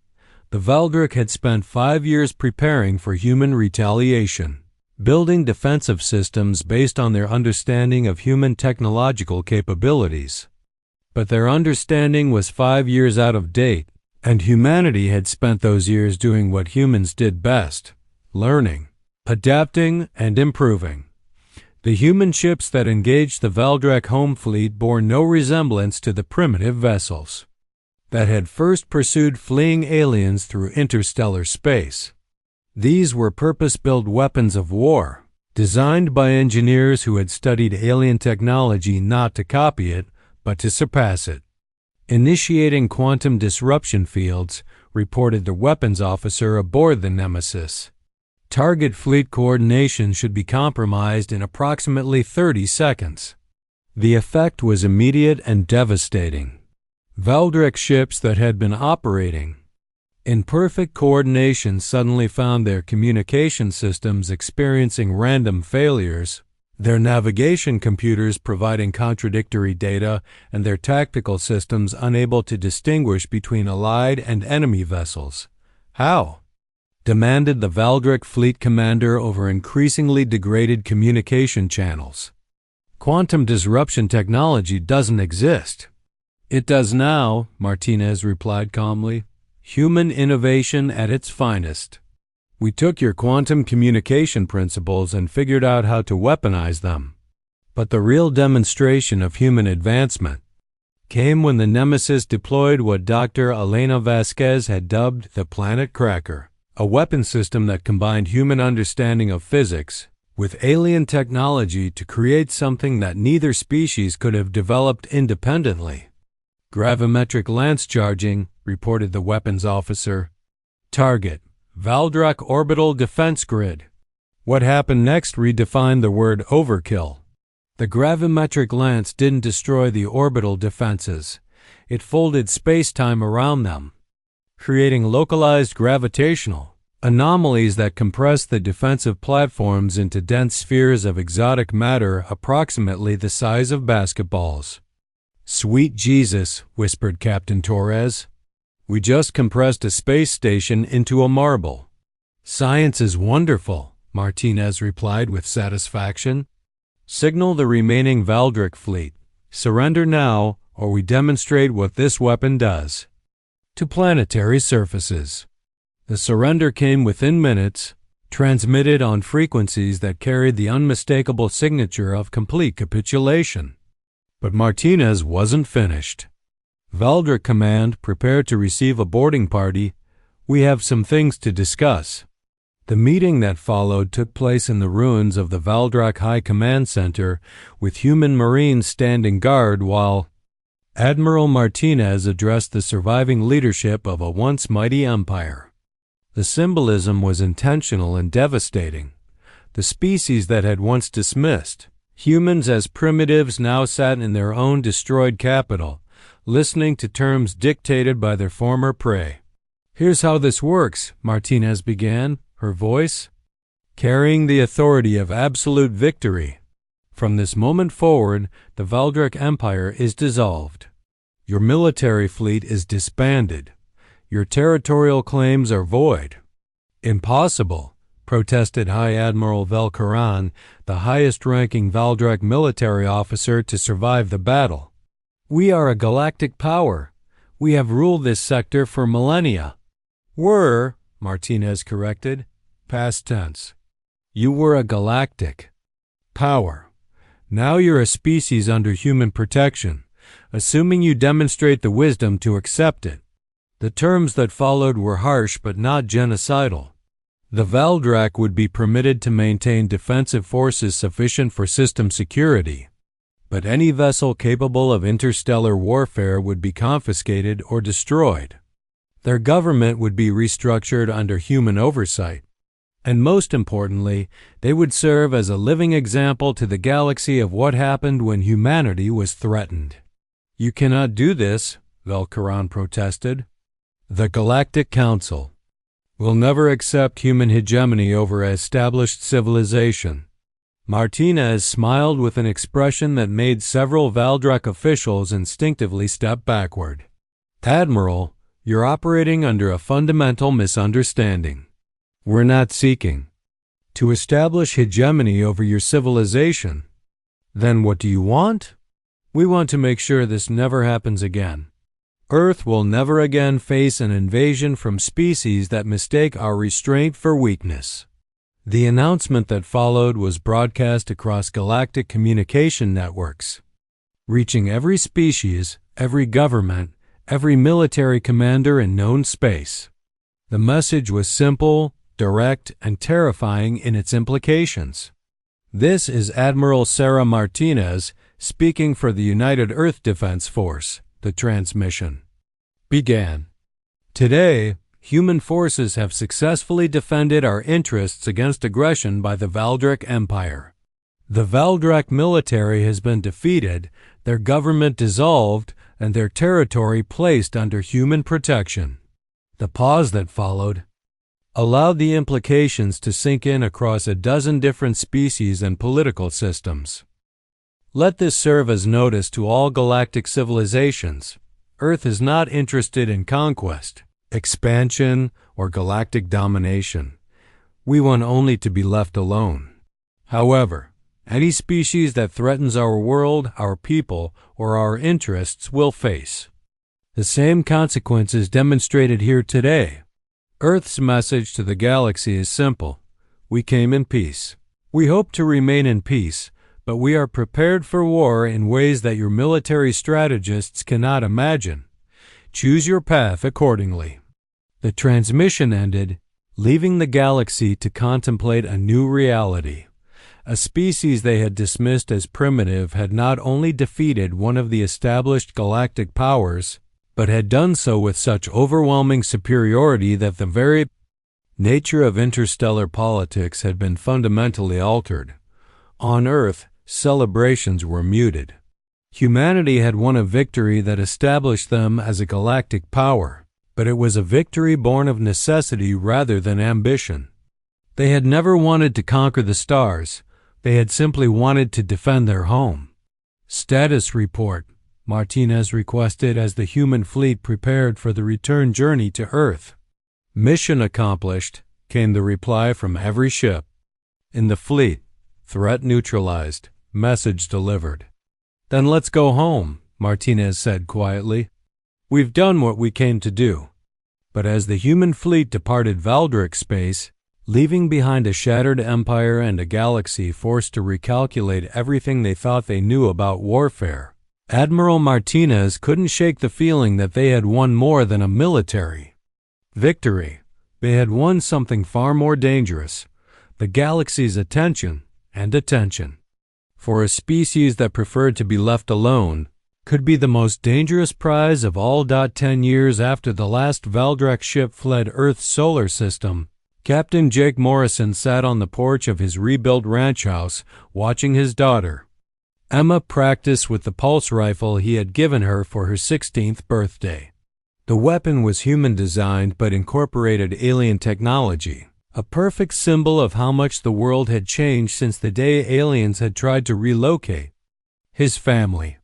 The Valdrak had spent 5 years preparing for human retaliation, building defensive systems based on their understanding of human technological capabilities. But their understanding was 5 years out of date, and humanity had spent those years doing what humans did best: learning, adapting, and improving. The human ships that engaged the Valdrak home fleet bore no resemblance to the primitive vessels that had first pursued fleeing aliens through interstellar space. These were purpose-built weapons of war, designed by engineers who had studied alien technology not to copy it, but to surpass it. "Initiating quantum disruption fields," reported the weapons officer aboard the Nemesis. "Target fleet coordination should be compromised in approximately 30 seconds. The effect was immediate and devastating. Valdrak ships that had been operating in perfect coordination suddenly found their communication systems experiencing random failures, their navigation computers providing contradictory data, and their tactical systems unable to distinguish between allied and enemy vessels. "How?" demanded the Valdrak fleet commander over increasingly degraded communication channels. "Quantum disruption technology doesn't exist." "It does now," Martinez replied calmly. human innovation at its finest. We took your quantum communication principles and figured out how to weaponize them. But the real demonstration of human advancement came when the Nemesis deployed what Dr. Elena Vasquez had dubbed the Planet Cracker, a weapon system that combined human understanding of physics with alien technology to create something that neither species could have developed independently. Gravimetric lance charging, reported the weapons officer. Target: Valdrak Orbital Defense Grid. What happened next redefined the word overkill. The gravimetric lance didn't destroy the orbital defenses. It folded space-time around them, creating localized gravitational anomalies that compressed the defensive platforms into dense spheres of exotic matter approximately the size of basketballs. "Sweet Jesus," whispered Captain Torres. "We just compressed a space station into a marble." "Science is wonderful," Martinez replied with satisfaction. "Signal the remaining Valdrak fleet. Surrender now, or we demonstrate what this weapon does to planetary surfaces." The surrender came within minutes, transmitted on frequencies that carried the unmistakable signature of complete capitulation. But Martinez wasn't finished. "Valdrak Command, prepare to receive a boarding party. We have some things to discuss." The meeting that followed took place in the ruins of the Valdrak High Command Center, with human Marines standing guard while Admiral Martinez addressed the surviving leadership of a once mighty empire. The symbolism was intentional and devastating. The species that had once dismissed humans as primitives now sat in their own destroyed capital, listening to terms dictated by their former prey. "Here's how this works," Martinez began, her voice carrying the authority of absolute victory. "From this moment forward, the Valdrak Empire is dissolved. Your military fleet is disbanded. Your territorial claims are void." "Impossible," protested High Admiral Velkaran, the highest-ranking Valdrak military officer to survive the battle. "We are a galactic power. We have ruled this sector for millennia." "Were," Martinez corrected, past tense. "You were a galactic power. Now you're a species under human protection, assuming you demonstrate the wisdom to accept it." The terms that followed were harsh but not genocidal. The Valdrak would be permitted to maintain defensive forces sufficient for system security, but any vessel capable of interstellar warfare would be confiscated or destroyed. Their government would be restructured under human oversight, and most importantly, they would serve as a living example to the galaxy of what happened when humanity was threatened. "You cannot do this," Velkaran protested. "The Galactic Council will never accept human hegemony over established civilization." Martinez smiled with an expression that made several Valdrak officials instinctively step backward. "Admiral, you're operating under a fundamental misunderstanding. We're not seeking to establish hegemony over your civilization." "Then what do you want?" "We want to make sure this never happens again. Earth will never again face an invasion from species that mistake our restraint for weakness." The announcement that followed was broadcast across galactic communication networks, reaching every species, every government, every military commander in known space. The message was simple, direct, and terrifying in its implications. "This is Admiral Sarah Martinez speaking for the United Earth Defense Force," the transmission began. "Today, human forces have successfully defended our interests against aggression by the Valdrak Empire. The Valdrak military has been defeated, their government dissolved, and their territory placed under human protection." The pause that followed allowed the implications to sink in across a dozen different species and political systems. Let this serve as notice to all galactic civilizations. Earth is not interested in conquest, expansion, or galactic domination. We want only to be left alone. However, any species that threatens our world, our people, or our interests will face The same consequences demonstrated here today. Earth's message to the galaxy is simple. We came in peace. We hope to remain in peace, but we are prepared for war in ways that your military strategists cannot imagine. Choose your path accordingly. The transmission ended, leaving the galaxy to contemplate a new reality. A species they had dismissed as primitive had not only defeated one of the established galactic powers, but had done so with such overwhelming superiority that the very nature of interstellar politics had been fundamentally altered. On Earth, celebrations were muted. Humanity had won a victory that established them as a galactic power, but it was a victory born of necessity rather than ambition. They had never wanted to conquer the stars. They had simply wanted to defend their home. "Status report," Martinez requested as the human fleet prepared for the return journey to Earth. "Mission accomplished," came the reply from every ship. In the fleet, "Threat neutralized, message delivered." "Then let's go home," Martinez said quietly. "We've done what we came to do." But as the human fleet departed Valdric space, leaving behind a shattered empire and a galaxy forced to recalculate everything they thought they knew about warfare, Admiral Martinez couldn't shake the feeling that they had won more than a military victory. They had won something far more dangerous, the galaxy's attention and attention. For a species that preferred to be left alone, could be the most dangerous prize of all. 10 years after the last Valdric ship fled Earth's solar system, Captain Jake Morrison sat on the porch of his rebuilt ranch house watching his daughter, Emma, practice with the pulse rifle he had given her for her 16th birthday. The weapon was human-designed but incorporated alien technology, a perfect symbol of how much the world had changed since the day aliens had tried to relocate his family.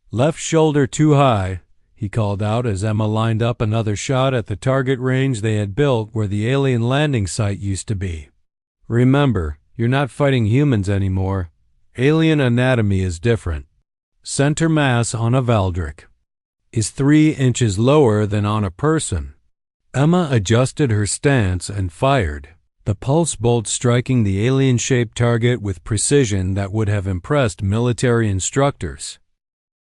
"Left shoulder too high," he called out as Emma lined up another shot at the target range they had built where the alien landing site used to be. "Remember, you're not fighting humans anymore. Alien anatomy is different. Center mass on a Valdric is 3 inches lower than on a person." Emma adjusted her stance and fired, the pulse bolt striking the alien-shaped target with precision that would have impressed military instructors.